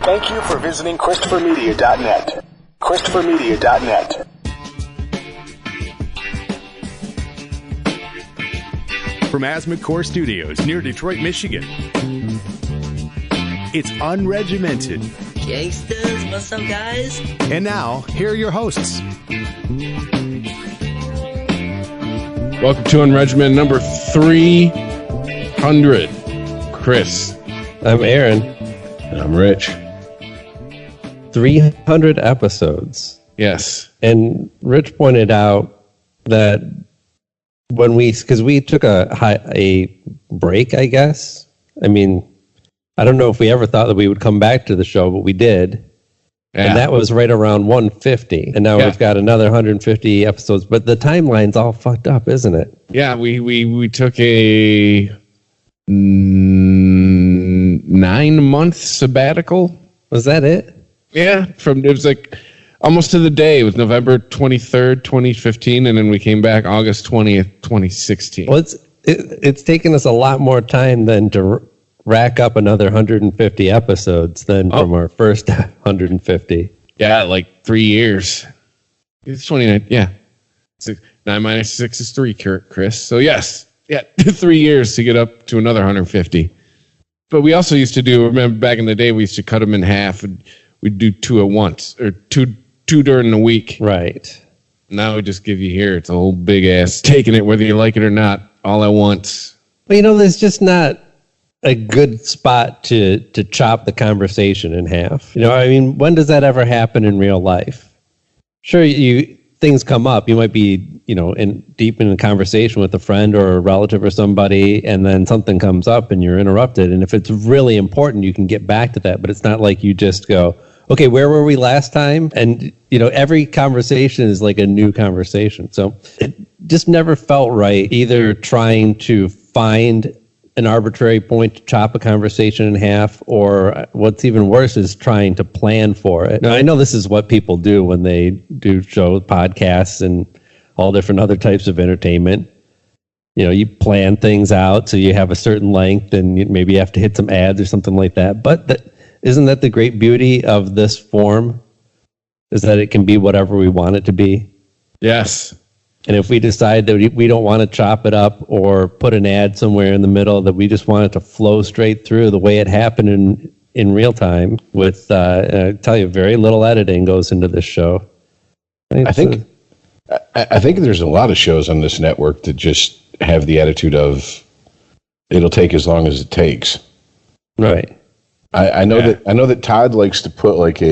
Thank you for visiting ChristopherMedia.net. ChristopherMedia.net. From Asthmacore Studios near Detroit, Michigan, it's Unregimented. Gangsters, what's up, guys? And now, here are your hosts. Welcome to Unregimented number 300. Chris. I'm Aaron. And I'm Rich. 300 episodes. Yes. And Rich pointed out that when because we took a break, I guess. I mean, I don't know if we ever thought that we would come back to the show, but we did. Yeah. And that was right around 150. And now we've got another 150 episodes. But the timeline's all fucked up, isn't it? Yeah, we took a 9-month sabbatical. Was that it? Yeah, it was like almost to the day. It was November 23rd, 2015, and then we came back August 20th, 2016. Well, it's taken us a lot more time than to rack up another 150 episodes than from our first 150. Yeah, like 3 years. It's 29. Yeah. 9 minus 6 is 3, Chris. So, yes. Yeah, 3 years to get up to another 150. But we also used to remember back in the day, we used to cut them in half. And we'd do 2 at once, or two during the week. Right. Now we just give you here. It's a whole big ass taking it, whether you like it or not, all at once. Well, there's just not a good spot to chop the conversation in half. When does that ever happen in real life? Sure, things come up. You might be, deep in a conversation with a friend or a relative or somebody, and then something comes up and you're interrupted. And if it's really important, you can get back to that. But it's not like you just go, okay, where were we last time? And, every conversation is like a new conversation. So it just never felt right, either trying to find an arbitrary point to chop a conversation in half, or what's even worse is trying to plan for it. Now, I know this is what people do when they do podcasts and all different other types of entertainment. You plan things out so you have a certain length, and maybe you have to hit some ads or something like that. But isn't that the great beauty of this form, is that it can be whatever we want it to be? Yes. And if we decide that we don't want to chop it up or put an ad somewhere in the middle, that we just want it to flow straight through the way it happened in real time with, I tell you, very little editing goes into this show. I think there's a lot of shows on this network that just have the attitude of it'll take as long as it takes. Right. I know that Todd likes to put like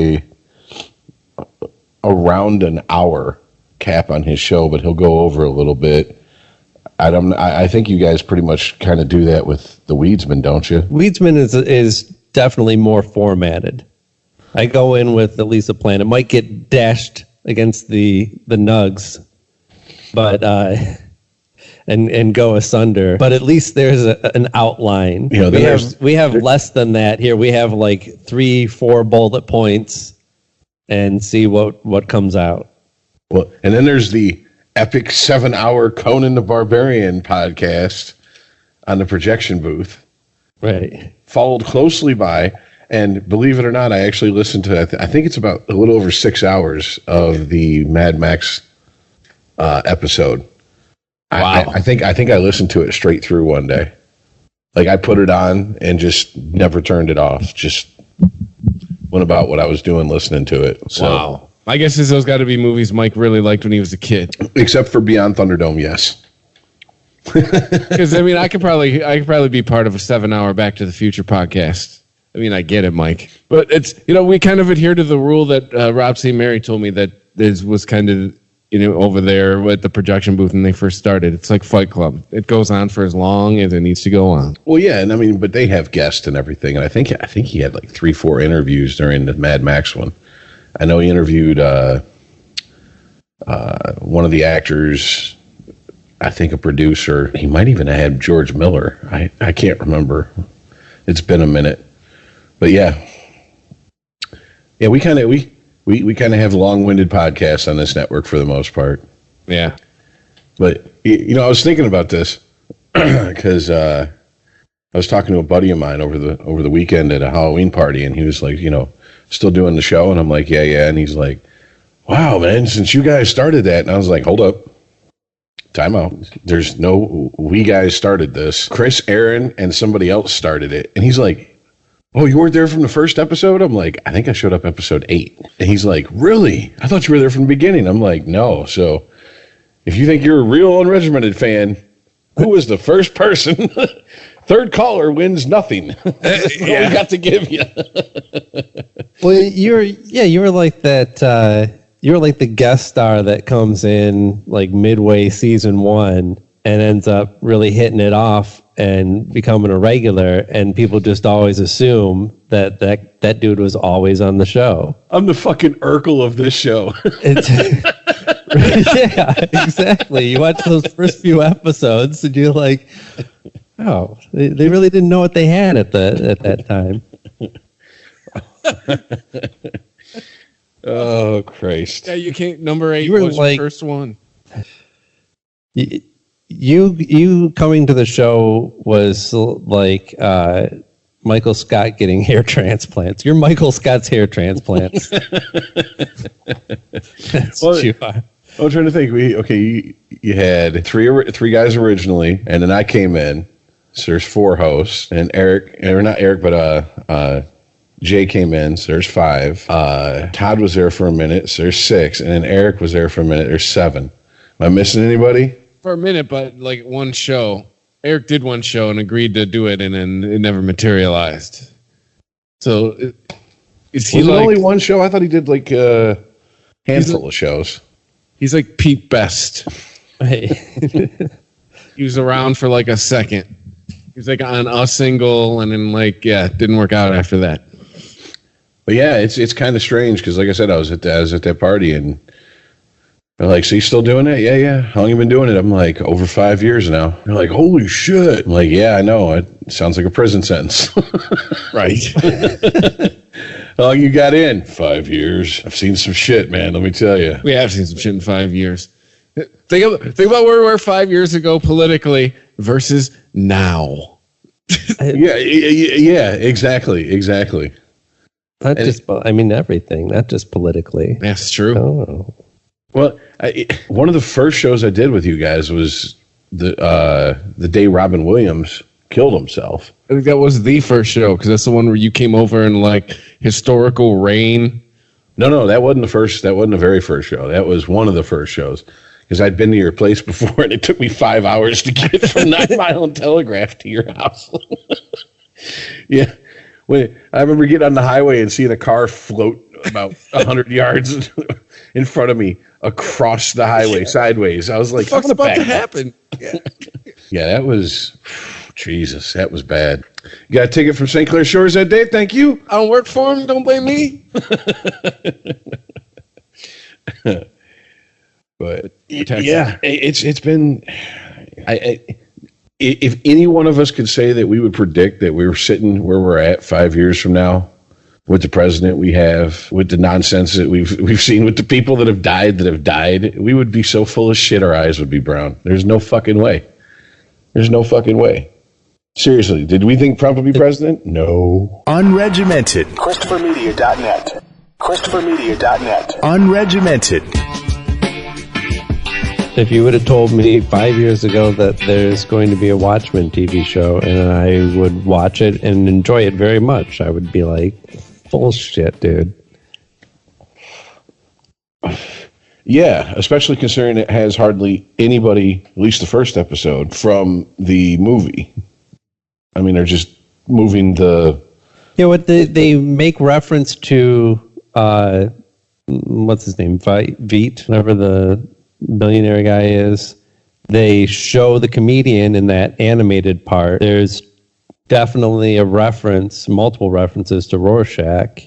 around an hour cap on his show, but he'll go over a little bit. I think you guys pretty much kind of do that with the Weedsman, don't you? Weedsman is definitely more formatted. I go in with at least a plan. It might get dashed against the nugs, but and go asunder. But at least there's an outline. We have less than that here. We have like 3-4 bullet points and see what comes out. Well, and then there's the epic 7-hour Conan the Barbarian podcast on the projection booth. Right. Followed closely by, and believe it or not, I actually listened to, I think it's about a little over 6 hours of the Mad Max episode. Wow. I think I listened to it straight through one day. Like I put it on and just never turned it off. Just went about what I was doing listening to it. So. Wow. I guess those got to be movies Mike really liked when he was a kid. Except for Beyond Thunderdome, yes. Because I could probably be part of a 7-hour Back to the Future podcast. I get it, Mike, but it's we kind of adhere to the rule that Rob C. Mary told me that was kind of over there at the projection booth when they first started. It's like Fight Club; it goes on for as long as it needs to go on. Well, yeah, and but they have guests and everything, and I think he had like 3-4 interviews during the Mad Max one. I know he interviewed one of the actors, I think a producer. He might even have had George Miller. I can't remember. It's been a minute. But yeah, we kind of have long-winded podcasts on this network for the most part. Yeah. But I was thinking about this because I was talking to a buddy of mine over the weekend at a Halloween party, and he was like, still doing the show, and I'm like, yeah, and he's like, wow, man, since you guys started that, and I was like, hold up, time out. There's no, we guys started this. Chris, Aaron, and somebody else started it, and he's like, oh, you weren't there from the first episode? I'm like, I think I showed up episode 8, and he's like, really? I thought you were there from the beginning. I'm like, no. So if you think you're a real Unregimented fan, who was the first person? Third caller wins nothing. That's what we got to give you. Well, you were like that. You were like the guest star that comes in like midway season 1 and ends up really hitting it off and becoming a regular, and people just always assume that dude was always on the show. I'm the fucking Urkel of this show. Yeah, exactly. You watch those first few episodes and you're like, oh, they really didn't know what they had at that time. Oh, Christ. Yeah, you can't. Number 8 You were was like- your first one. You coming to the show was like Michael Scott getting hair transplants. You're Michael Scott's hair transplants. That's what you are. I'm trying to think. You had three guys originally, and then I came in. So there's 4 hosts, and Jay came in, so there's 5. Todd was there for a minute, so there's 6, and then Eric was there for a minute, there's 7. Am I missing anybody? For a minute, but like one show. Eric did one show and agreed to do it, and then it never materialized. So, is he Was it like only one show? I thought he did like a handful of shows. He's like Pete Best. Hey. He was around for like a second. He was like on a single, and then like didn't work out after that. But yeah, it's kind of strange because, like I said, I was at that party, and they're like, "So you still doing it?" Yeah. How long you been doing it? I'm like, over 5 years now. They're like, "Holy shit!" I'm like, "Yeah, I know. It sounds like a prison sentence." Right. How long you got in? 5 years. I've seen some shit, man. Let me tell you. We have seen some shit in 5 years. Think about where we were 5 years ago politically versus now. Yeah, exactly. Not just, I mean, everything, not just politically. That's true. Oh. Well, one of the first shows I did with you guys was the day Robin Williams killed himself. I think that was the first show because that's the one where you came over in like historical rain. No, that wasn't the first. That wasn't the very first show. That was one of the first shows because I'd been to your place before, and it took me 5 hours to get from 9 Mile and Telegraph to your house. Yeah, I remember getting on the highway and seeing a car float about 100 yards in front of me across the highway sideways. I was like, "What's about to happen?" Yeah, that was. Jesus, that was bad. You got a ticket from St. Clair Shores that day? Thank you. I don't work for him. Don't blame me. But yeah, it's been. If any one of us could say that we would predict that we were sitting where we're at 5 years from now, with the president we have, with the nonsense that we've seen, with the people that have died, we would be so full of shit our eyes would be brown. There's no fucking way. Seriously, did we think Trump would be president? No. Unregimented. ChristopherMedia.net. ChristopherMedia.net. Unregimented. If you would have told me 5 years ago that there's going to be a Watchmen TV show and I would watch it and enjoy it very much, I would be like, bullshit, dude. Yeah, especially considering it has hardly anybody, at least the first episode, from the movie. I mean, they're just moving the... Yeah, what they make reference to, what's his name, Veet, whatever the billionaire guy is. They show the comedian in that animated part. There's definitely a reference, multiple references to Rorschach.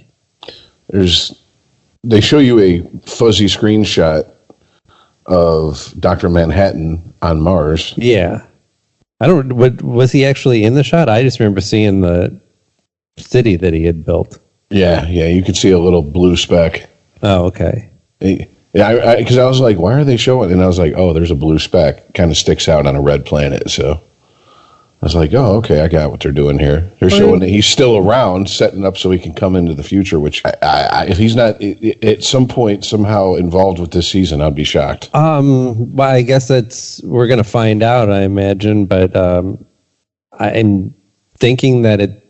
They show you a fuzzy screenshot of Dr. Manhattan on Mars. Yeah. Was he actually in the shot? I just remember seeing the city that he had built. Yeah, you could see a little blue speck. Oh, okay. Yeah, because I was like, why are they showing? And I was like, oh, there's a blue speck. Kind of sticks out on a red planet. So I was like, oh, okay, I got what they're doing here. They're showing that he's still around, setting up so he can come into the future, which if he's not at some point somehow involved with this season, I'd be shocked. Well, I guess we're going to find out, I imagine, but I'm thinking that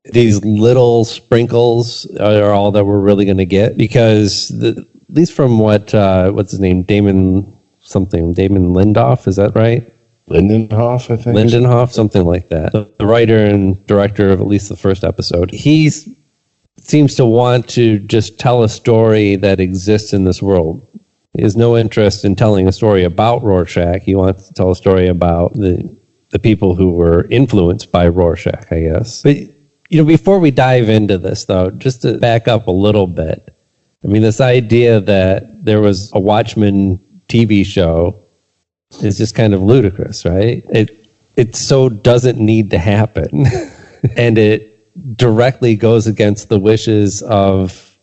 these little sprinkles are all that we're really going to get, because at least from what's his name, Damon Lindelof, is that right? Lindenhoff, I think. Lindenhoff, something like that. The writer and director of at least the first episode. He seems to want to just tell a story that exists in this world. He has no interest in telling a story about Rorschach. He wants to tell a story about the people who were influenced by Rorschach, I guess. But, before we dive into this, though, just to back up a little bit, I mean, this idea that there was a Watchmen TV show is just kind of ludicrous, right? It so doesn't need to happen. And it directly goes against the wishes of,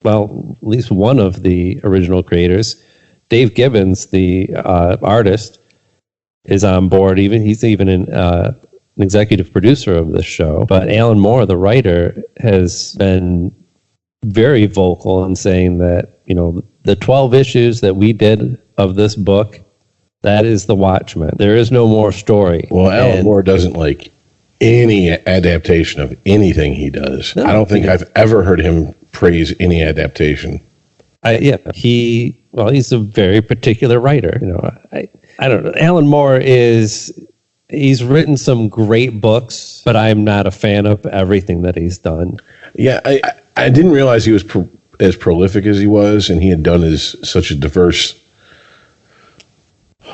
well, at least one of the original creators. Dave Gibbons, the artist, is on board. He's even an executive producer of this show. But Alan Moore, the writer, has been very vocal in saying that, the 12 issues that we did of this book, that is the Watchmen. There is no more story. Well, Alan Moore doesn't like any adaptation of anything he does. No, I don't think I've ever heard him praise any adaptation. He's a very particular writer. I don't know. Alan Moore he's written some great books, but I'm not a fan of everything that he's done. Yeah, I didn't realize he was as prolific as he was, and he had done such a diverse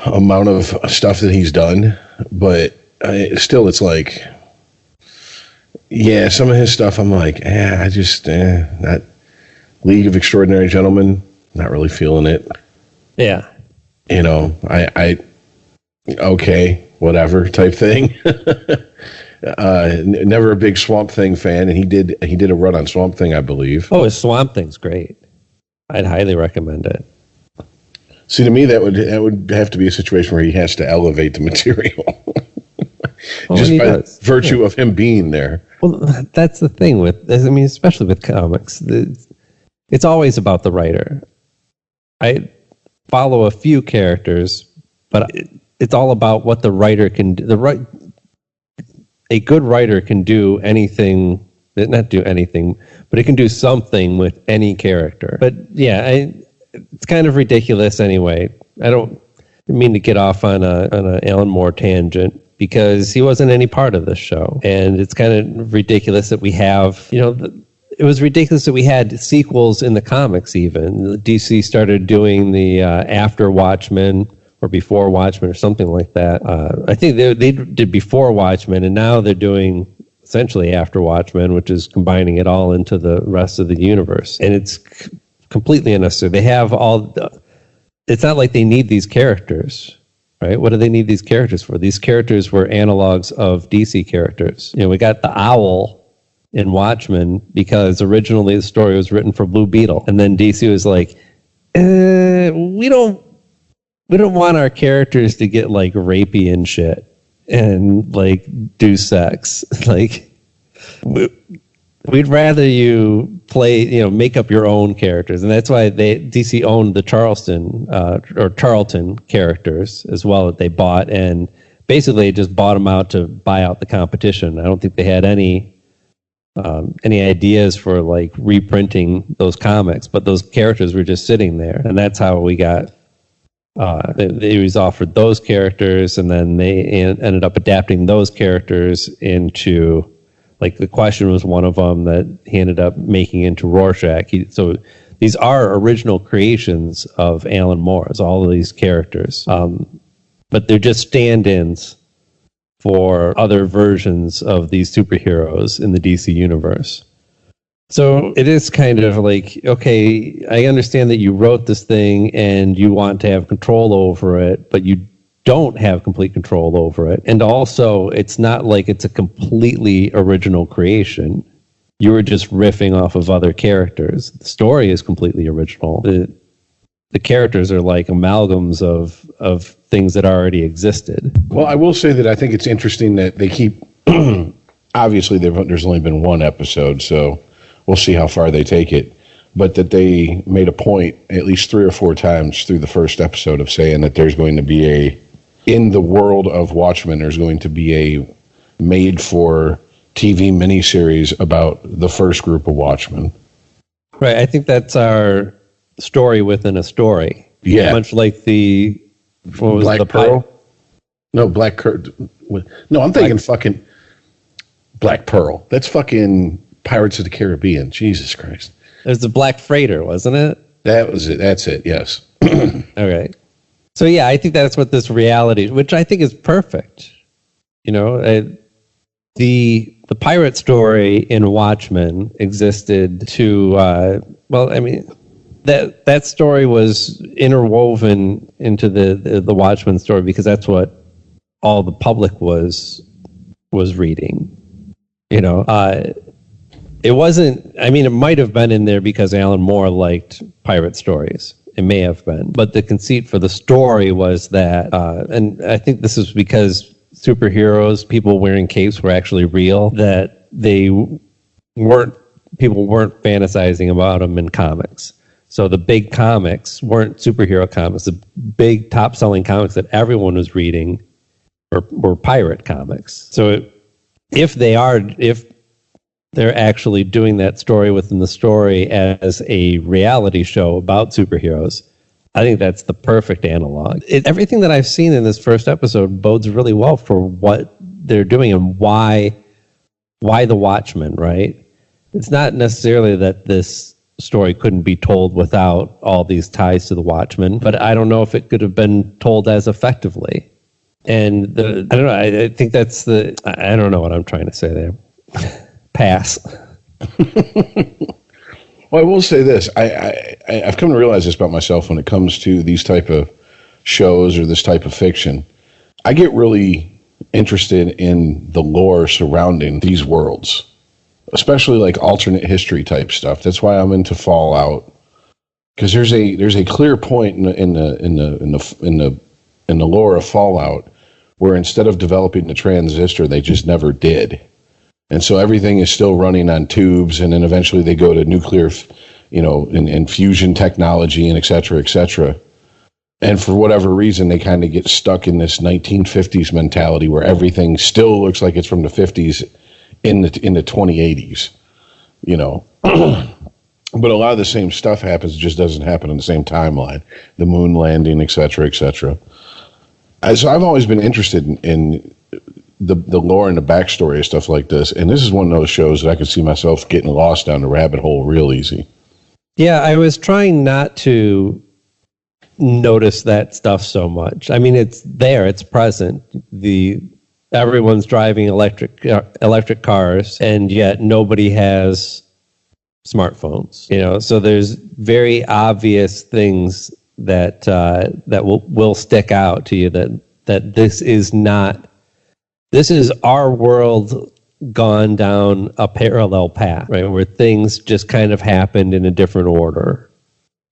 amount of stuff that he's done, but still, it's like, some of his stuff I'm like, I just not League of Extraordinary Gentlemen, not really feeling it. Yeah, I okay, whatever type thing. Never a big Swamp Thing fan, and he did a run on Swamp Thing, I believe. Oh, his Swamp Thing's great. I'd highly recommend it. See, to me, that would have to be a situation where he has to elevate the material. Just by virtue of him being there. Well, that's the thing especially with comics. It's always about the writer. I follow a few characters, but it's all about what the writer can do. A good writer can do anything, not do anything, but it can do something with any character. But it's kind of ridiculous anyway. I don't mean to get off on a Alan Moore tangent, because he wasn't any part of this show. And it's kind of ridiculous that we have, it was ridiculous that we had sequels in the comics even. DC started doing the after Watchmen or before Watchmen or something like that. I think they did before Watchmen, and now they're doing essentially after Watchmen, which is combining it all into the rest of the universe. And it's completely unnecessary. They have it's not like they need these characters, right? What do they need these characters for? These characters were analogs of DC characters. We got the Owl in Watchmen because originally the story was written for Blue Beetle, and then DC was like, we don't want our characters to get like rapey and shit and like do sex. Like, we'd rather you play, make up your own characters. And that's why DC owned the Charlton characters as well, that they bought, and basically just bought them out to buy out the competition. I don't think they had any ideas for like reprinting those comics, but those characters were just sitting there. And that's how we got, they was offered those characters, and then they ended up adapting those characters into, like, The Question was one of them that he ended up making into Rorschach. So these are original creations of Alan Moore's, all of these characters. But they're just stand-ins for other versions of these superheroes in the DC universe. So it is kind of like, okay, I understand that you wrote this thing and you want to have control over it, but you don't have complete control over it. And also, it's not like it's a completely original creation. You were just riffing off of other characters. The story is completely original. the characters are like amalgams of things that already existed. Well, I will say that I think it's interesting that they keep, obviously there's only been one episode, so we'll see how far they take it, but that they made a point at least 3 or 4 times through the first episode of saying that there's going to be in the world of Watchmen, there's going to be a made-for TV miniseries about the first group of Watchmen. Right, I think that's our story within a story. Yeah. Much like the... What was Black the Pearl? No, Black No, I'm thinking fucking Black Pearl. That's fucking Pirates of the Caribbean. Jesus Christ. There's the Black Freighter, wasn't it? That was it. That's it, yes. Okay. So yeah, I think that's what this reality, which I think is perfect. You know, the pirate story in Watchmen existed to, that story was interwoven into the Watchmen story because that's what all the public was reading. You know, it wasn't. I mean, it might have been in there because Alan Moore liked pirate stories. It may have been, but the conceit for the story was that, and I think this is because superheroes, people wearing capes, were actually real. That people weren't fantasizing about them in comics. So the big comics weren't superhero comics. The big top-selling comics that everyone was reading were pirate comics. So if they're actually doing that story within the story as a reality show about superheroes, I think that's the perfect analog. Everything that I've seen in this first episode bodes really well for what they're doing and why the Watchmen, right? It's not necessarily that this story couldn't be told without all these ties to the Watchmen, but I don't know if it could have been told as effectively. And I don't know. I think that's I don't know what I'm trying to say there. Pass. Well, I will say this. I've come to realize this about myself when it comes to these type of shows or this type of fiction. I get really interested in the lore surrounding these worlds, especially like alternate history type stuff. That's why I'm into Fallout, because there's a clear point in the lore of Fallout where instead of developing the transistor, they just never did. And so everything is still running on tubes, and then eventually they go to nuclear, and fusion technology and et cetera, et cetera. And for whatever reason, they kind of get stuck in this 1950s mentality where everything still looks like it's from the 50s in the 2080s, But a lot of the same stuff happens, it just doesn't happen in the same timeline. The moon landing, et cetera, et cetera. So I've always been interested in the lore and the backstory of stuff like this, and this is one of those shows that I could see myself getting lost down the rabbit hole real easy. Yeah, I was trying not to notice that stuff so much. I mean, it's there, it's present. Everyone's driving electric cars, and yet nobody has smartphones. So there's very obvious things that will stick out to you that this is not. This is our world gone down a parallel path, right? Where things just kind of happened in a different order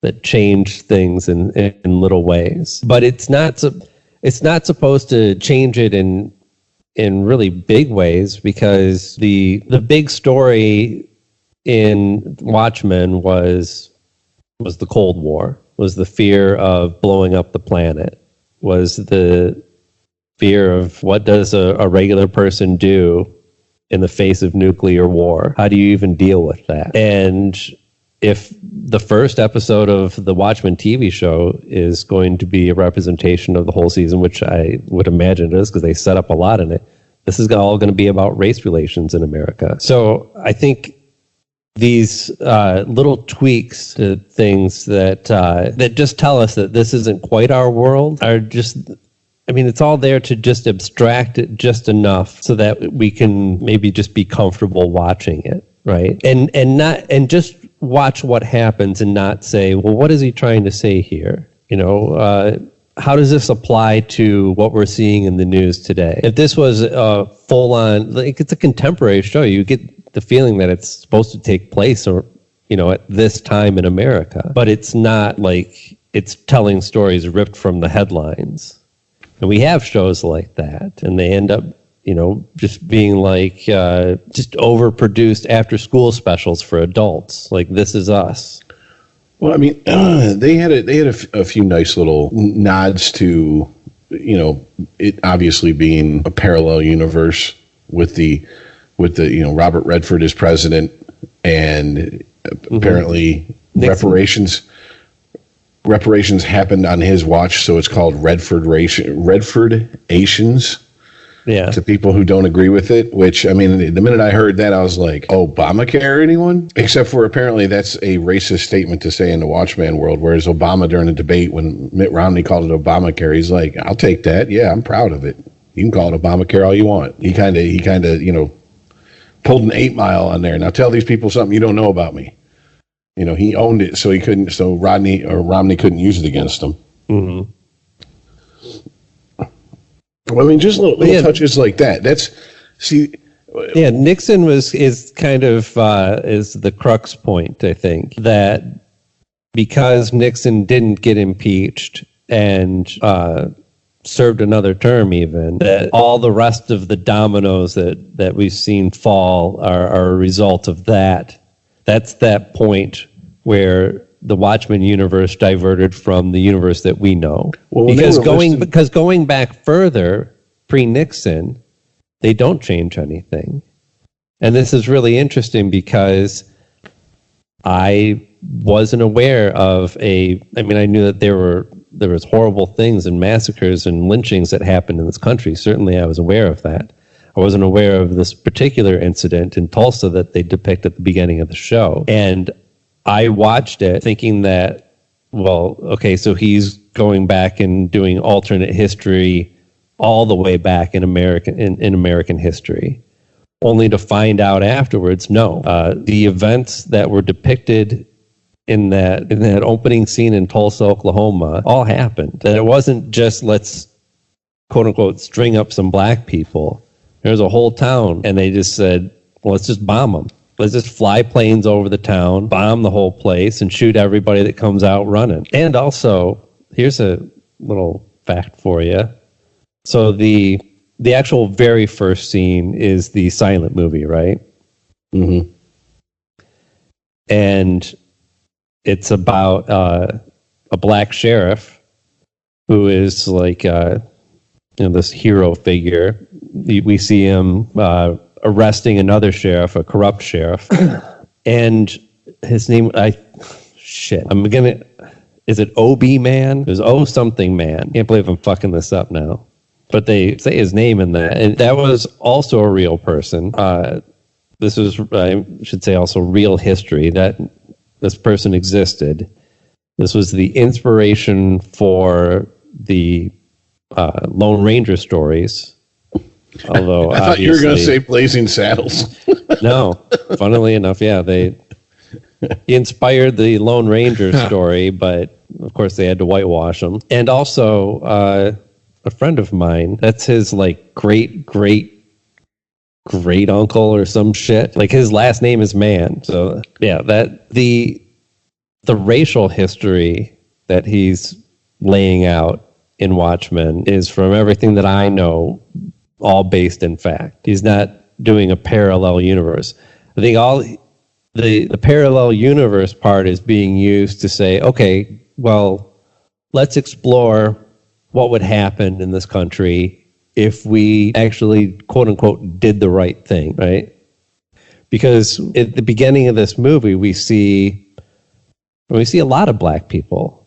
that changed things in little ways. But it's not supposed to change it in really big ways, because the big story in Watchmen was the Cold War, was the fear of blowing up the planet, was the fear of what does a regular person do in the face of nuclear war? How do you even deal with that? And if the first episode of the Watchmen TV show is going to be a representation of the whole season, which I would imagine it is because they set up a lot in it, this is all going to be about race relations in America. So I think these little tweaks to things that just tell us that this isn't quite our world are just... I mean, it's all there to just abstract it just enough so that we can maybe just be comfortable watching it, right? And just watch what happens and not say, well, what is he trying to say here? How does this apply to what we're seeing in the news today? If this was a full-on, like it's a contemporary show, you get the feeling that it's supposed to take place at this time in America, but it's not like it's telling stories ripped from the headlines. And we have shows like that, and they end up, just being like just overproduced after-school specials for adults, like This Is Us. Well, I mean, they had a few nice little nods to, it obviously being a parallel universe with the Robert Redford as president, and apparently reparations happened on his watch, so it's called Redfordations. Yeah. To people who don't agree with it, which, I mean, the minute I heard that, I was like, Obamacare, anyone? Except for apparently that's a racist statement to say in the Watchman world, whereas Obama during the debate, when Mitt Romney called it Obamacare, he's like, I'll take that. Yeah, I'm proud of it. You can call it Obamacare all you want. He kind of, pulled an 8 Mile on there. Now tell these people something you don't know about me. He owned it, so Romney couldn't use it against him. Mm-hmm. Well, I mean, just little touches like that. Nixon is kind of is the crux point, I think, that because Nixon didn't get impeached and served another term, even, that all the rest of the dominoes that we've seen fall are a result of that. That's that point where the Watchmen universe diverted from the universe that we know. Well, because going back further, pre-Nixon, they don't change anything. And this is really interesting because I wasn't aware of I knew that there was horrible things and massacres and lynchings that happened in this country. Certainly I was aware of that. I wasn't aware of this particular incident in Tulsa that they depict at the beginning of the show. And I watched it thinking that, so he's going back and doing alternate history all the way back in American history, only to find out afterwards, no. The events that were depicted in that opening scene in Tulsa, Oklahoma, all happened. That it wasn't just let's, quote unquote, string up some black people. There's a whole town, and they just said, well, let's just bomb them. Let's just fly planes over the town, bomb the whole place, and shoot everybody that comes out running. And also, here's a little fact for you. So the actual very first scene is the silent movie, right? Mm-hmm. And it's about a black sheriff who is like this hero figure. We see him arresting another sheriff, a corrupt sheriff, and his name, is it OB Man? There's O something man. Can't believe I'm fucking this up now. But they say his name in that, and that was also a real person. This was, I should say, also real history, that this person existed. This was the inspiration for the Lone Ranger stories. Although I thought you were going to say Blazing Saddles. No, funnily enough, yeah, he inspired the Lone Ranger story, but of course they had to whitewash him. And also, a friend of mine, that's his like great uncle or some shit. Like his last name is Mann. So yeah, that the racial history that he's laying out in Watchmen is, from everything that I know, all based in fact. He's not doing a parallel universe. I think all the parallel universe part is being used to say, okay, well, let's explore what would happen in this country if we actually, quote unquote, did the right thing, right? Because at the beginning of this movie, we see a lot of black people.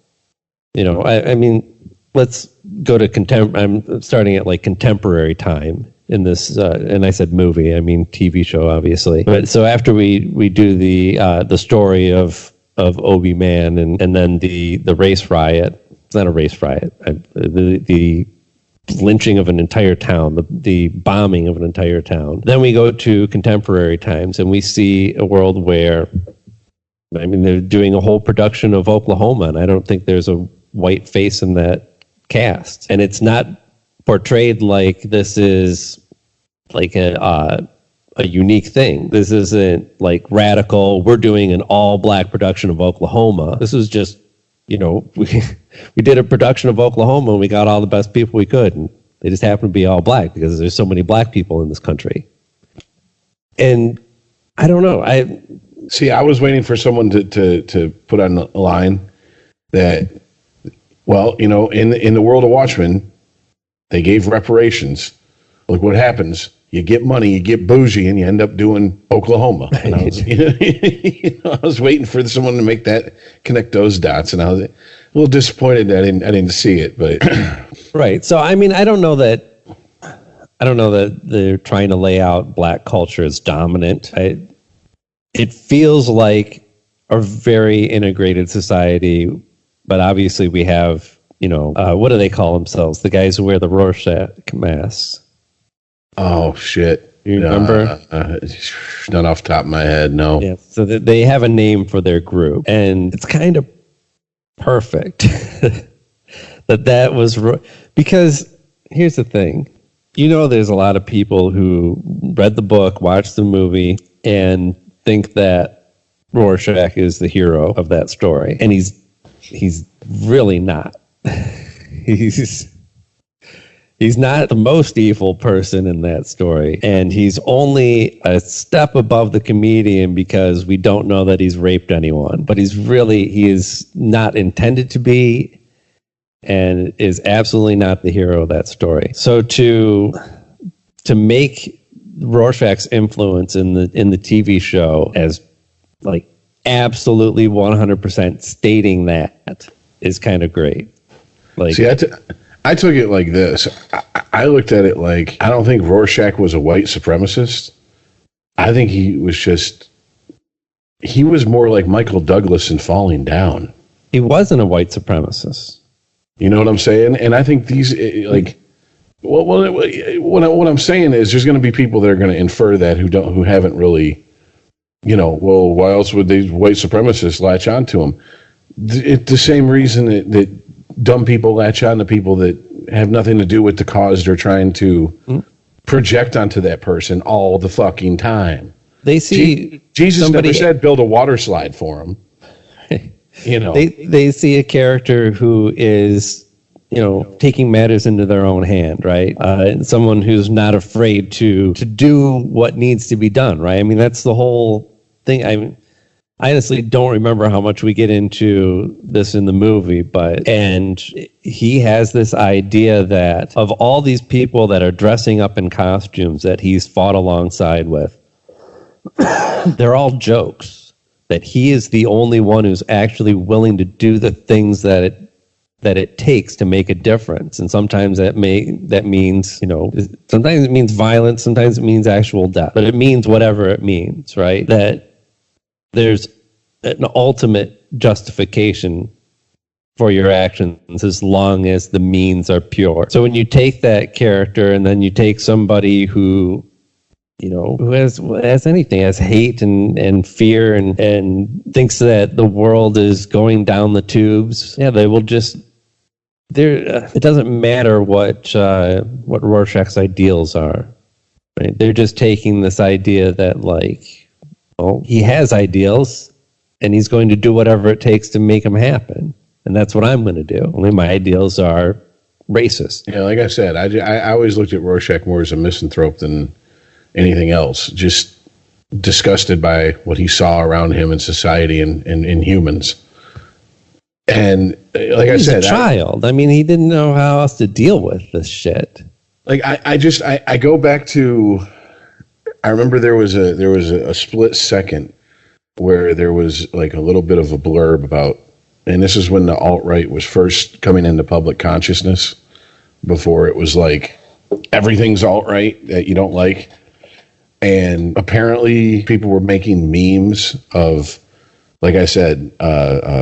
I mean, let's go to I'm starting at like contemporary time in this, and I said movie, I mean TV show, obviously. But so after we do the story of Obi Man and then the race riot. It's not a race riot. The lynching of an entire town, the bombing of an entire town. Then we go to contemporary times, and we see a world where, I mean, they're doing a whole production of Oklahoma, and I don't think there's a white face in that cast. And it's not portrayed like this is like a unique thing. This isn't like radical, we're doing an all-black production of Oklahoma. This is just we did a production of Oklahoma and we got all the best people we could, and they just happen to be all black because there's so many black people in this country. And I don't know. I was waiting for someone to put on a line that, well, in the world of Watchmen, they gave reparations. Look what happens. You get money, you get bougie, and you end up doing Oklahoma. And I was waiting for someone to connect those dots, and I was a little disappointed that I didn't see it. But right. So I mean, I don't know that they're trying to lay out black culture as dominant. It feels like a very integrated society, but obviously we have, what do they call themselves? The guys who wear the Rorschach masks. Oh, shit. You remember? Not off the top of my head, no. Yeah, so they have a name for their group, and it's kind of perfect that was... Because here's the thing. There's a lot of people who read the book, watched the movie, and think that Rorschach is the hero of that story. And he's really not. He's not the most evil person in that story, and he's only a step above the comedian because we don't know that he's raped anyone. But he is not intended to be, and is absolutely not the hero of that story. So to make Rorschach's influence in the TV show as like absolutely 100% stating that is kind of great. Like, see, I took it like this. I looked at it like, I don't think Rorschach was a white supremacist. I think he was more like Michael Douglas in Falling Down. He wasn't a white supremacist. You know what I'm saying? And I think these, like, what I'm saying is there's going to be people that are going to infer that who haven't really, well, why else would these white supremacists latch onto them? It's the same reason that dumb people latch on to people that have nothing to do with the cause they're trying to project onto that person all the fucking time. They see Jesus never said build a water slide for them. They see a character who is, taking matters into their own hand, right? Someone who's not afraid to do what needs to be done, right? I mean, that's the whole thing. I honestly don't remember how much we get into this in the movie, and he has this idea that of all these people that are dressing up in costumes that he's fought alongside with, they're all jokes. That he is the only one who's actually willing to do the things that it takes to make a difference. And sometimes that means, sometimes it means violence, sometimes it means actual death, but it means whatever it means, right? That there's an ultimate justification for your actions as long as the means are pure. So when you take that character and then you take somebody who has anything, has hate and fear and thinks that the world is going down the tubes, they will just... it doesn't matter what Rorschach's ideals are, right? They're just taking this idea that, like, he has ideals, and he's going to do whatever it takes to make them happen. And that's what I'm going to do. Only my ideals are racist. Yeah, like I said, I always looked at Rorschach more as a misanthrope than anything else. Just disgusted by what he saw around him in society and in humans. And like I said, he's a child. I mean, he didn't know how else to deal with this shit. Like I go back to, I remember there was a split second where there was like a little bit of a blurb about, and this is when the alt-right was first coming into public consciousness, before it was like everything's alt-right that you don't like. And apparently people were making memes of, like I said,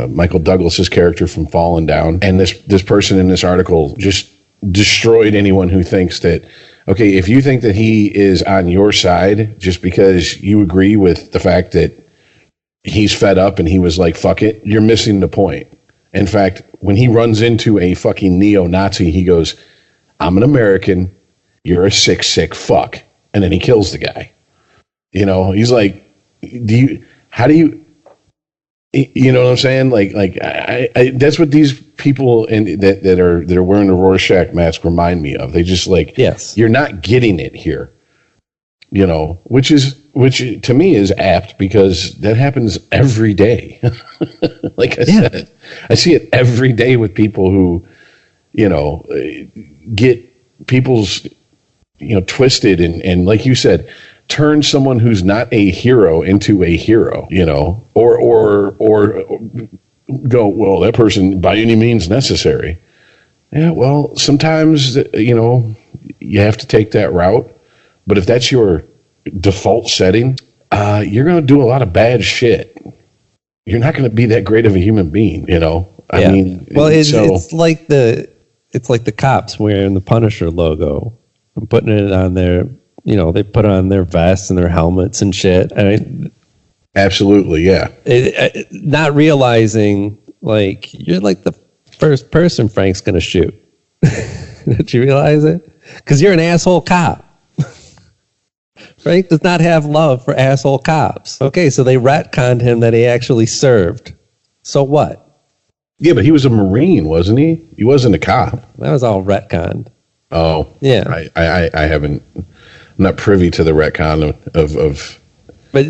Michael Douglas's character from Fallen Down. And this person in this article just destroyed anyone who thinks that, okay, if you think that he is on your side just because you agree with the fact that he's fed up and he was like, fuck it, you're missing the point. In fact, when he runs into a fucking neo-Nazi, he goes, I'm an American, you're a sick fuck. And then he kills the guy. He's like, You know what I'm saying? I that's what these people that are wearing the Rorschach mask remind me of. They just yes, you're not getting it here, which to me is apt because that happens every day. Like I said, I see it every day with people who, get people's, twisted and like you said, turn someone who's not a hero into a hero, or go, well, that person by any means necessary. Yeah, well, sometimes, you have to take that route. But if that's your default setting, you're going to do a lot of bad shit. You're not going to be that great of a human being, I mean, well, it's like the cops wearing the Punisher logo and putting it on their, they put on their vests and their helmets and shit. I mean, absolutely, yeah. Not realizing, you're like the first person Frank's going to shoot. Did you realize it? Because you're an asshole cop. Frank does not have love for asshole cops. Okay, so they retconned him that he actually served. So what? Yeah, but he was a Marine, wasn't he? He wasn't a cop. That was all retconned. Oh, yeah. I haven't. I'm not privy to the retcon of. But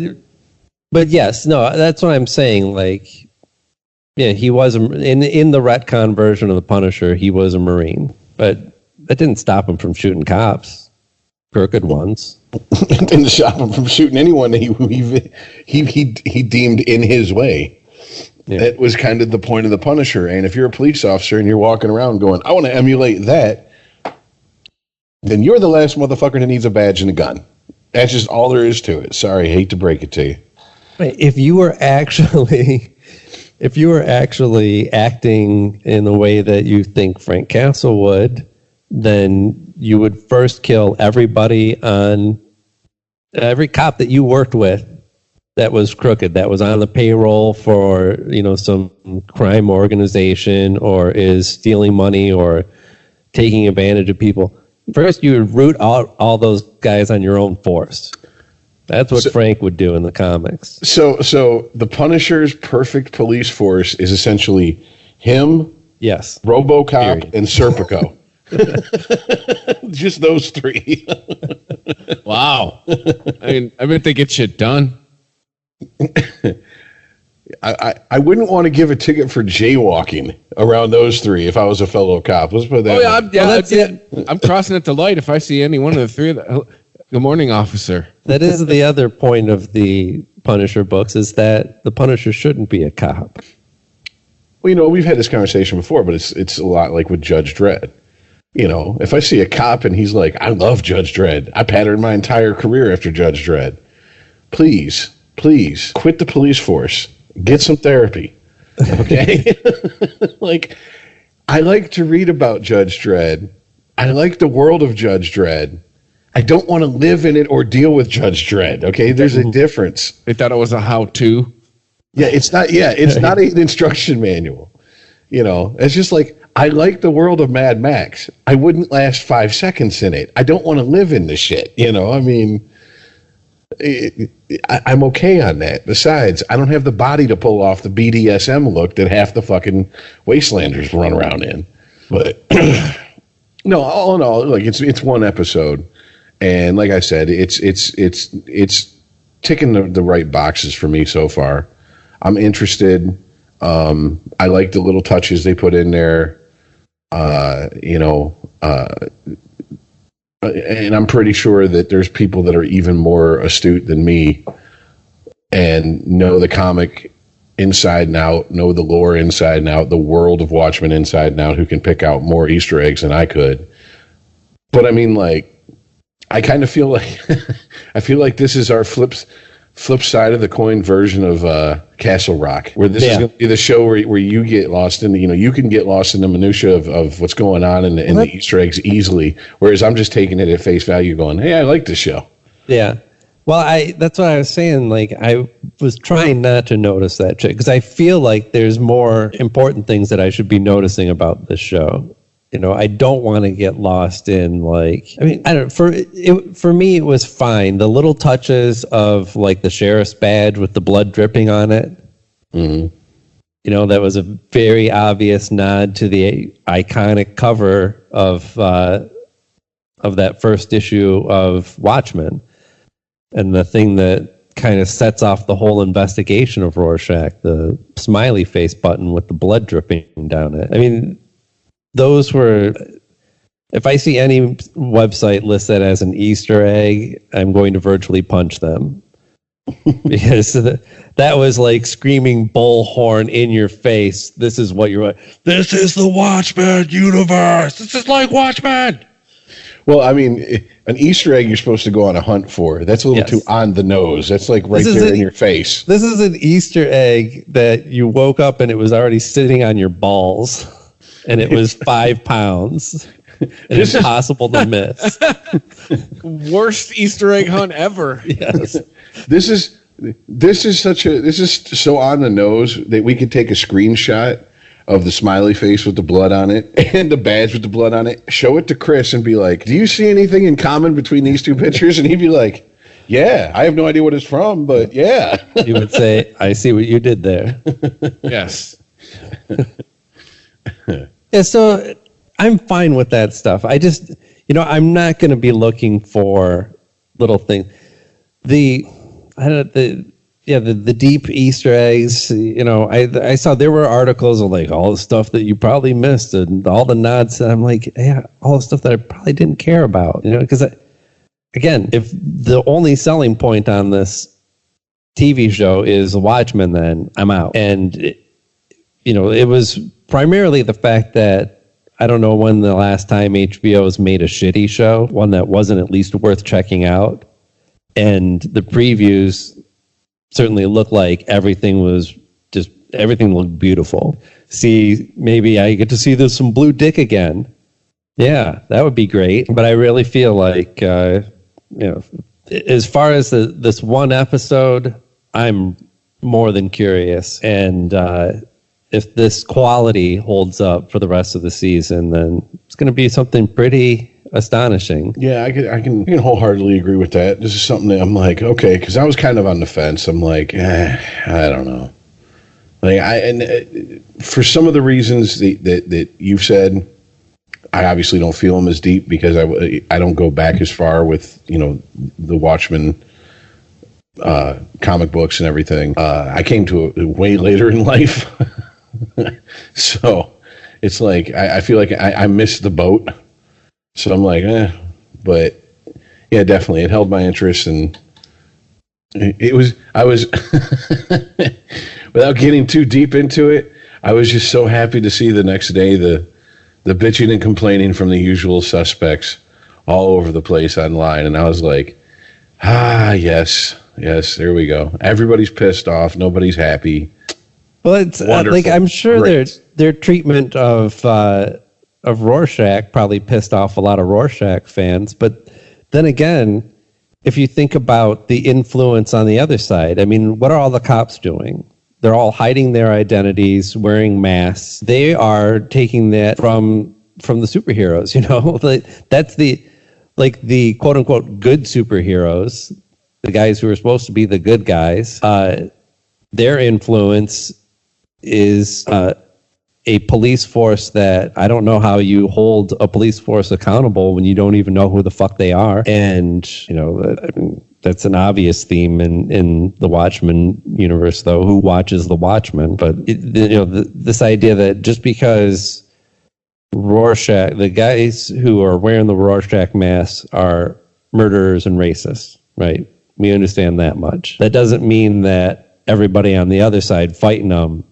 yes, no, that's what I'm saying. He was in the retcon version of the Punisher. He was a Marine, but that didn't stop him from shooting cops, crooked ones. It didn't stop him from shooting anyone he deemed in his way. Yeah. That was kind of the point of the Punisher. And if you're a police officer and you're walking around going, I want to emulate that, then you're the last motherfucker that needs a badge and a gun. That's just all there is to it. Sorry, hate to break it to you. If you were actually acting in the way that you think Frank Castle would, then you would first kill every cop that you worked with that was crooked, that was on the payroll for, some crime organization or is stealing money or taking advantage of people. First, you would root out all those guys on your own force. That's what Frank would do in the comics. So the Punisher's perfect police force is essentially him, yes, RoboCop, and Serpico. Just those three. Wow. I bet they get shit done. I wouldn't want to give a ticket for jaywalking around those three if I was a fellow cop. Let's put that. I'm crossing at the light if I see any one of the three. Good morning, officer. That is the other point of the Punisher books, is that the Punisher shouldn't be a cop. Well, we've had this conversation before, but it's a lot like with Judge Dredd. If I see a cop and he's like, I love Judge Dredd. I patterned my entire career after Judge Dredd. Please quit the police force. Get some therapy. Okay? I like to read about Judge Dredd. I like the world of Judge Dredd. I don't want to live in it or deal with Judge Dredd. Okay? There's a difference. They thought it was a how-to. Yeah, it's not an instruction manual. It's just I like the world of Mad Max. I wouldn't last 5 seconds in it. I don't want to live in this shit. I mean, I'm okay on that. Besides, I don't have the body to pull off the BDSM look that half the fucking Wastelanders run around in. But no, all in all, it's one episode, and like I said, it's ticking the right boxes for me so far. I'm interested. I like the little touches they put in there. And I'm pretty sure that there's people that are even more astute than me and know the comic inside and out, know the lore inside and out, the world of Watchmen inside and out, who can pick out more Easter eggs than I could. But I mean, I kind of feel like this is our flip side of the coin version of Castle Rock, where this is going to be the show where you get lost in the, you can get lost in the minutia of what's going on in the Easter eggs easily, whereas I'm just taking it at face value going, hey, I like this show. Yeah. Well, that's what I was saying. I was trying not to notice that shit because I feel like there's more important things that I should be noticing about this show. I don't want to get lost in for me, it was fine. The little touches of the sheriff's badge with the blood dripping on it, Mm-hmm. You know, that was a very obvious nod to the iconic cover of that first issue of Watchmen, and the thing that kind of sets off the whole investigation of Rorschach, the smiley face button with the blood dripping down it. I mean, those were. If I see any website list that as an Easter egg, I'm going to virtually punch them. Because that was like screaming bullhorn in your face. This is what you're like. This is the Watchmen universe. This is like Watchmen. Well, I mean, an Easter egg you're supposed to go on a hunt for. That's a little too on the nose. That's like right there in your face. This is an Easter egg that you woke up and it was already sitting on your balls. And it was 5 pounds. And impossible to miss. Worst Easter egg hunt ever. Yes. This is so on the nose that we could take a screenshot of the smiley face with the blood on it and the badge with the blood on it, show it to Chris and be like, do you see anything in common between these two pictures? And he'd be like, yeah, I have no idea what it's from, but yeah. You would say, I see what you did there. Yes. Yeah, so I'm fine with that stuff. I just, I'm not going to be looking for little things. The deep Easter eggs, I saw there were articles of like all the stuff that you probably missed and all the nods. And I'm like, yeah, all the stuff that I probably didn't care about, because again, if the only selling point on this TV show is Watchmen, then I'm out. And, it was primarily the fact that I don't know when the last time HBO's made a shitty show, one that wasn't at least worth checking out. And the previews certainly looked like everything looked beautiful. See, maybe I get to see there's some blue dick again. Yeah, that would be great. But I really feel like, as far as this one episode, I'm more than curious. And if this quality holds up for the rest of the season, then it's going to be something pretty astonishing. Yeah, I can wholeheartedly agree with that. This is something that I'm like, okay, because I was kind of on the fence. I'm like, I don't know. Like for some of the reasons that you've said, I obviously don't feel them as deep because I don't go back as far with the Watchmen comic books and everything. I came to it way later in life. So it's like I feel like I missed the boat. So I'm like, but yeah, definitely it held my interest, and I was without getting too deep into it, I was just so happy to see the next day the bitching and complaining from the usual suspects all over the place online, and I was like, yes, there we go. Everybody's pissed off, nobody's happy. Well, it's I'm sure their treatment of Rorschach probably pissed off a lot of Rorschach fans. But then again, if you think about the influence on the other side, I mean, what are all the cops doing? They're all hiding their identities, wearing masks. They are taking that from the superheroes. That's the quote unquote good superheroes, the guys who are supposed to be the good guys. Their influence is a police force that I don't know how you hold a police force accountable when you don't even know who the fuck they are. And, that's an obvious theme in the Watchmen universe, though. Who watches the Watchmen? But, this idea that just because Rorschach, the guys who are wearing the Rorschach masks are murderers and racists, right? We understand that much. That doesn't mean that everybody on the other side fighting them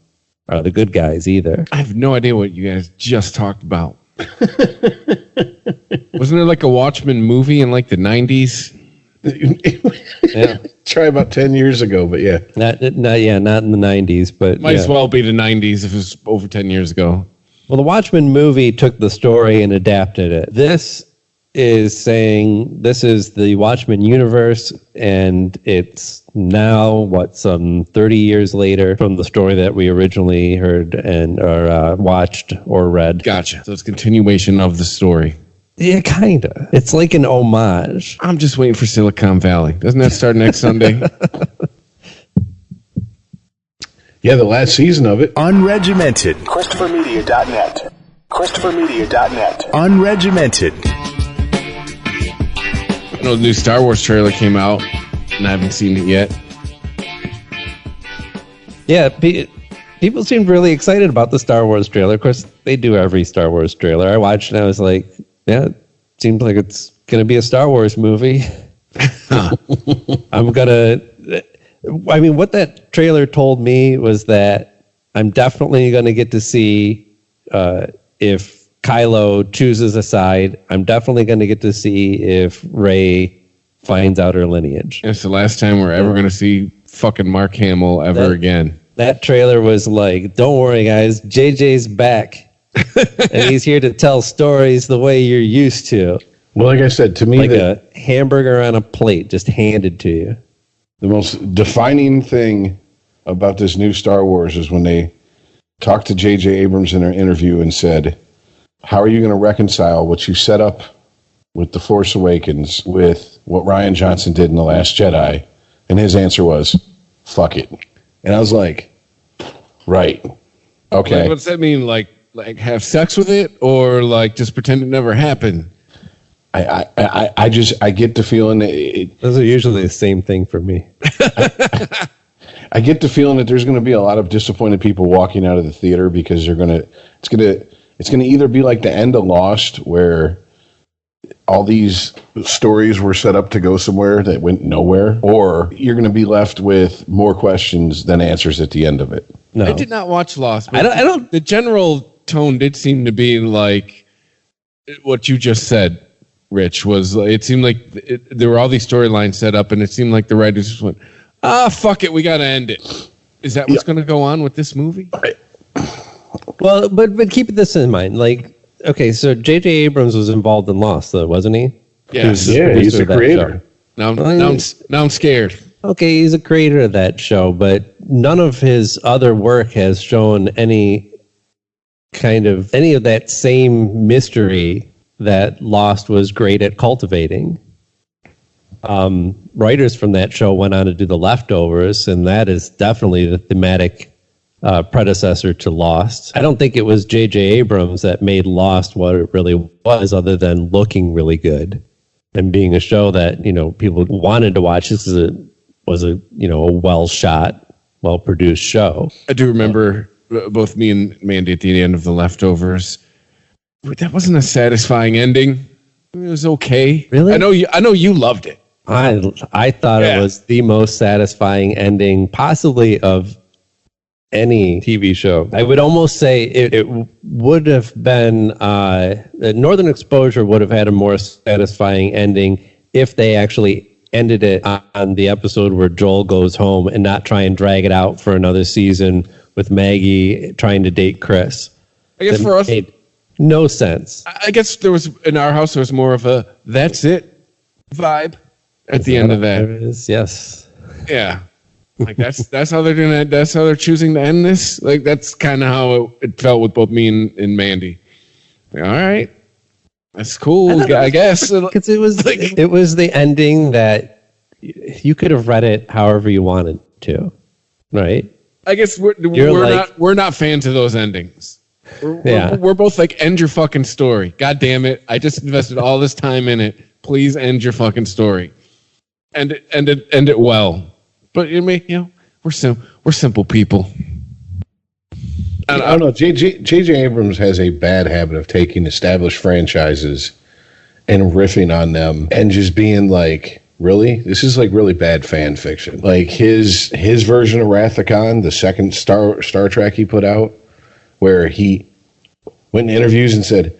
are the good guys either. I have no idea what you guys just talked about. Wasn't there like a Watchmen movie in like the 90s? Yeah. Try about 10 years ago, but yeah. Not in the 90s, but might as well be the 90s if it was over 10 years ago. Well, the Watchmen movie took the story and adapted it. This is saying this is the Watchmen universe, and it's now some 30 years later from the story that we originally heard or watched or read. Gotcha. So it's a continuation of the story. Yeah, kind of. It's like an homage. I'm just waiting for Silicon Valley. Doesn't that start next Sunday? Yeah, the last season of it. Unregimented. ChristopherMedia.net. ChristopherMedia.net. Unregimented. I know the new Star Wars trailer came out, and I haven't seen it yet. Yeah, people seemed really excited about the Star Wars trailer. Of course, they do every Star Wars trailer. I watched and I was like, yeah, it seems like it's going to be a Star Wars movie. What that trailer told me was that I'm definitely going to get to see if Kylo chooses a side. I'm definitely going to get to see if Rey finds out her lineage. It's the last time we're ever going to see fucking Mark Hamill again. That trailer was like, don't worry, guys. JJ's back. And he's here to tell stories the way you're used to. Well, like I said, to me, like a hamburger on a plate just handed to you. The most defining thing about this new Star Wars is when they talked to J.J. Abrams in their interview and said, how are you going to reconcile what you set up with The Force Awakens with what Rian Johnson did in The Last Jedi? And his answer was, fuck it. And I was like, right. Okay. What does that mean? Like have sex with it, or like just pretend it never happened? I get the feeling that those are usually the same thing for me. I get the feeling that there's going to be a lot of disappointed people walking out of the theater because it's going to either be like the end of Lost, where all these stories were set up to go somewhere that went nowhere, or you're going to be left with more questions than answers at the end of it. No, I did not watch Lost. I don't. The general tone did seem to be like what you just said, Rich. Was it seemed like there were all these storylines set up, and it seemed like the writers just went, fuck it, we got to end it. Is that what's going to go on with this movie? Well, but keep this in mind. Like, okay, so J.J. Abrams was involved in Lost, though, wasn't he? Yes. He's a creator. Now I'm scared. Okay, he's a creator of that show, but none of his other work has shown any of that same mystery that Lost was great at cultivating. Writers from that show went on to do The Leftovers, and that is definitely the thematic predecessor to Lost. I don't think it was J.J. Abrams that made Lost what it really was, other than looking really good and being a show that people wanted to watch. This was a well shot, well produced show. I do remember both me and Mandy at the end of The Leftovers. That wasn't a satisfying ending. It was okay. Really? I know you loved it. I thought it was the most satisfying ending possibly of any TV show. I would almost say it would have been Northern Exposure would have had a more satisfying ending if they actually ended it on the episode where Joel goes home and not try and drag it out for another season with Maggie trying to date Chris. I guess for us, made no sense. I guess there was in our house there was more of a that's it vibe at the end of that. There it is, yes. Yeah. Like that's how they're doing it. That's how they're choosing to end this. Like that's kind of how it felt with both me and Mandy. Like, all right, that's cool. I guess because it was it was the ending that you could have read it however you wanted to, right? I guess we're not fans of those endings. We're both like, end your fucking story. God damn it! I just invested all this time in it. Please end your fucking story. End it well. But we're simple people. I don't know. J.J. Abrams has a bad habit of taking established franchises and riffing on them and just being like, really? This is like really bad fan fiction. Like his version of Wrath of Khan, the second Star Trek he put out, where he went in interviews and said,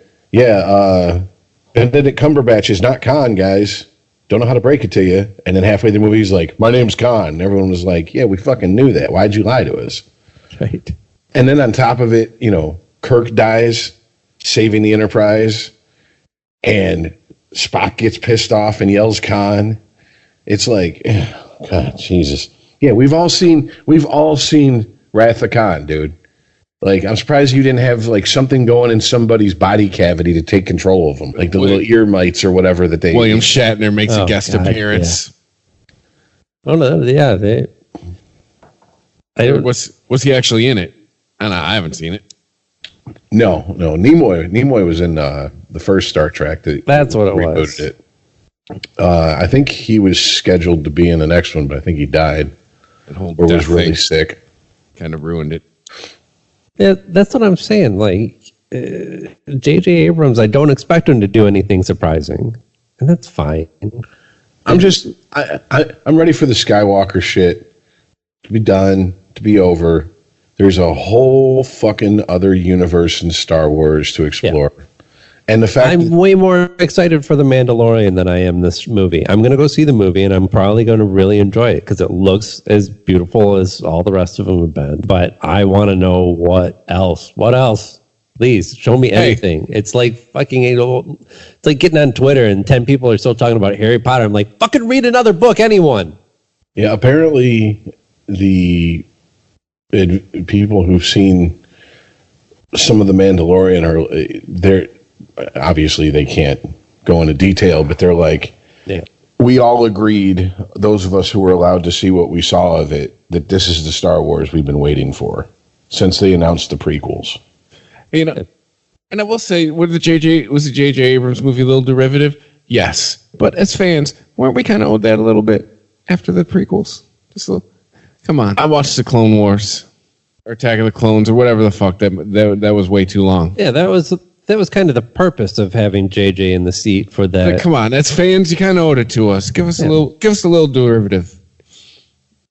Benedict Cumberbatch is not Khan, guys. Don't know how to break it to you. And then halfway through the movie, he's like, my name's Khan. And everyone was like, yeah, we fucking knew that. Why'd you lie to us? Right. And then on top of it, Kirk dies, saving the Enterprise, and Spock gets pissed off and yells Khan. It's like, God, Jesus. Yeah, we've all seen Wrath of Khan, dude. Like, I'm surprised you didn't have like something going in somebody's body cavity to take control of them, like the little ear mites or whatever that they. William Shatner makes a guest appearance. Yeah. Oh no! Yeah, Was he actually in it? I haven't seen it. No. Nimoy was in the first Star Trek. That's what it was. It. I think he was scheduled to be in the next one, but I think he died or was really sick. Kind of ruined it. Yeah, that's what I'm saying. Like, J.J. Abrams, I don't expect him to do anything surprising, and that's fine. I'm ready for the Skywalker shit to be done, to be over. There's a whole fucking other universe in Star Wars to explore. Yeah. And the fact I'm way more excited for The Mandalorian than I am this movie. I'm going to go see the movie, and I'm probably going to really enjoy it because it looks as beautiful as all the rest of them have been. But I want to know what else. What else? Please show me anything. It's like fucking. It's like getting on Twitter and 10 people are still talking about Harry Potter. I'm like, fucking read another book, anyone. Yeah, apparently the people who've seen some of The Mandalorian they're obviously they can't go into detail, but they're like, we all agreed, those of us who were allowed to see what we saw of it, that this is the Star Wars we've been waiting for since they announced the prequels. You know, and I will say, was the J.J. Abrams movie a little derivative? Yes, but as fans, weren't we kind of owed that a little bit after the prequels? Come on, I watched the Clone Wars or Attack of the Clones or whatever the fuck that was way too long. Yeah, that was kind of the purpose of having JJ in the seat for that. But come on, as fans, you kind of owed it to us. Give us a little derivative.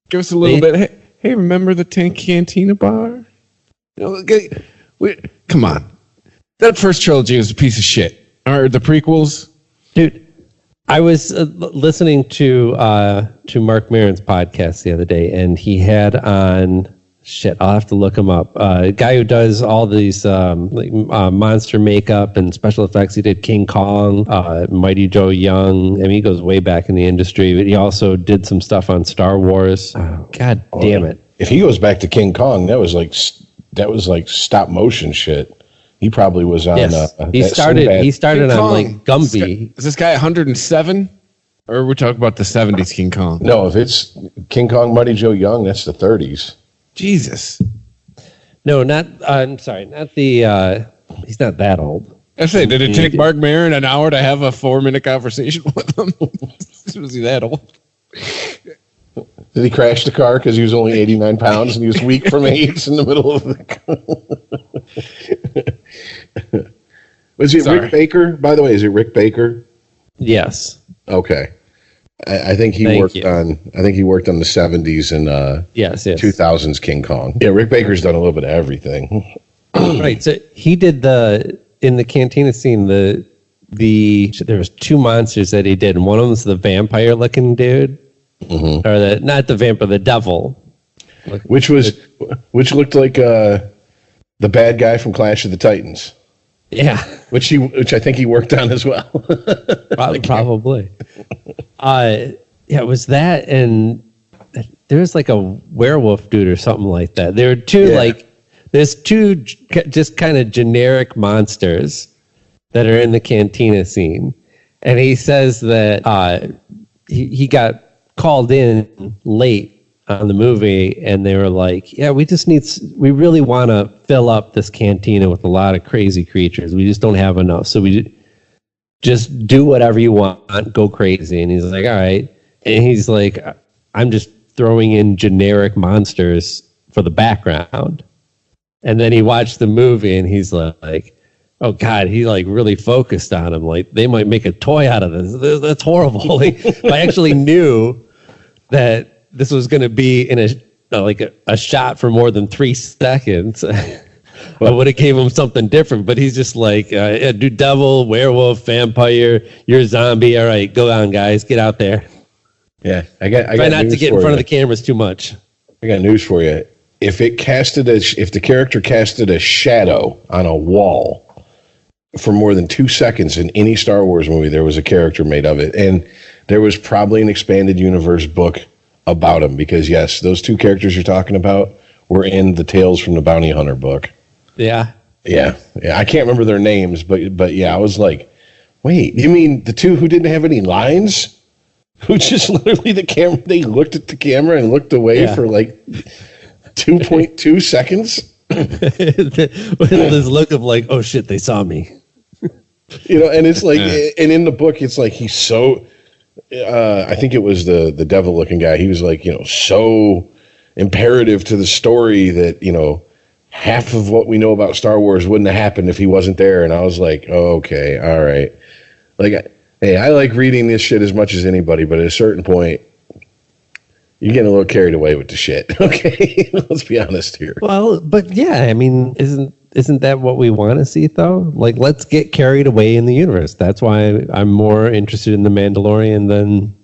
Give us a little bit. Hey, remember the Tank Cantina bar? You know, come on. That first trilogy was a piece of shit. Or the prequels, dude. I was listening to Mark Maron's podcast the other day, and he had on. Shit, I'll have to look him up. A guy who does all these monster makeup and special effects. He did King Kong, Mighty Joe Young. I mean, he goes way back in the industry, but he also did some stuff on Star Wars. God damn it! If he goes back to King Kong, that was like stop motion shit. He probably was on. Yes. He started on like Gumby. Is this guy 107? Or we're talking about the 70s King Kong? No, if it's King Kong, Mighty Joe Young, that's the 30s. Jesus. No, not. I'm sorry, not the. He's not that old. I say, did it take Mark Maron an hour to have a 4-minute conversation with him? Was he that old? Did he crash the car because he was only 89 pounds and he was weak from AIDS in the middle of the? Was it Rick Baker? By the way, is it Rick Baker? Yes. Okay. I think he worked on the 70s and yes. 2000s King Kong. Yeah, Rick Baker's done a little bit of everything. Right. So he did in the cantina scene there was 2 monsters that he did, and one of them was the vampire looking dude. Mm-hmm. Or not the vampire, the devil. Which looked like the bad guy from Clash of the Titans. Yeah, which I think he worked on as well. Probably. It was that, and there was like a werewolf dude or something like that. There were two there's 2 just kind of generic monsters that are in the cantina scene, and he says that he got called in late on the movie, and they were like, yeah, we really want to fill up this cantina with a lot of crazy creatures. We just don't have enough. So we just do whatever you want, go crazy. And he's like, all right. And he's like, I'm just throwing in generic monsters for the background. And then he watched the movie and he's like, oh God, he like really focused on him. Like, they might make a toy out of this. That's horrible. I actually knew that this was going to be in a shot for more than 3 seconds. I would have gave him something different, but he's just like, do devil, werewolf, vampire, you're a zombie. All right, go on, guys, get out there. Yeah, I got try not to get in front of the cameras too much. I got news for you. If the character casted a shadow on a wall for more than 2 seconds in any Star Wars movie, there was a character made of it, and there was probably an expanded universe book about him, because yes, those 2 characters you're talking about were in the Tales from the Bounty Hunter book. Yeah. I can't remember their names, but yeah, I was like, wait, you mean the 2 who didn't have any lines? Who just literally they looked at the camera and looked away for like 2.2 seconds. This look of like, oh shit, they saw me. And it's like, and in the book, it's like he's so. I think it was the devil-looking guy. He was like, so imperative to the story that half of what we know about Star Wars wouldn't have happened if he wasn't there. And I was like, oh, okay, all right. Like, hey, I like reading this shit as much as anybody, but at a certain point, you're getting a little carried away with the shit. Okay, let's be honest here. Well, but yeah, I mean, isn't that what we want to see though? Like, let's get carried away in the universe. That's why I'm more interested in the Mandalorian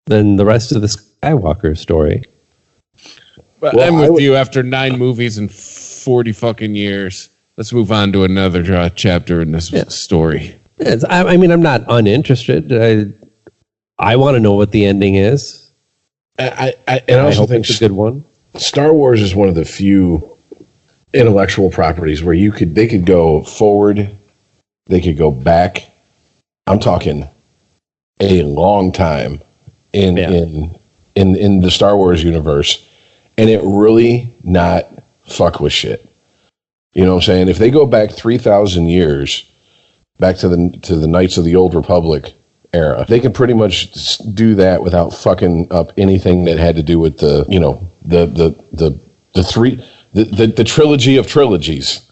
than the rest of the Skywalker story. But well, I'm with you. After 9 movies and 40 fucking years, let's move on to another chapter in this story. I mean, I'm not uninterested. I want to know what the ending is. I also think it's a good one. Star Wars is one of the few intellectual properties where they could go forward, they could go back. I'm talking a long time in the Star Wars universe, and it really not fuck with shit. You know what I'm saying? If they go back 3,000 years, back to the Knights of the Old Republic era, they can pretty much do that without fucking up anything that had to do with the trilogy of trilogies,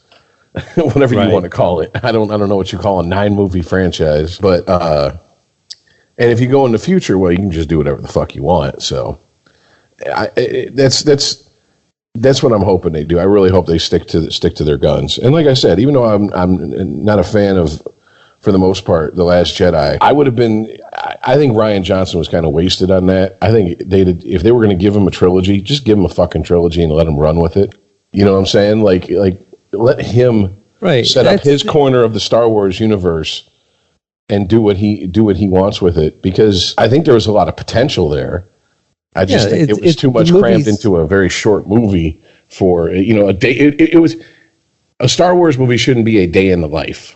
whatever you want to call it. I don't know what you call a 9-movie franchise, but and if you go in the future, well, you can just do whatever the fuck you want. So that's what I'm hoping they do. I really hope they stick to their guns. And like I said, even though I'm not a fan of, for the most part, The Last Jedi, I would have been. I think Rian Johnson was kind of wasted on that. I think if they were going to give him a trilogy, just give him a fucking trilogy and let him run with it. You know what I'm saying? Like let him set up his corner of the Star Wars universe and do what he wants with it, because I think there was a lot of potential there. I just think it was too much crammed into a very short movie for a day. It was a Star Wars movie shouldn't be a day in the life.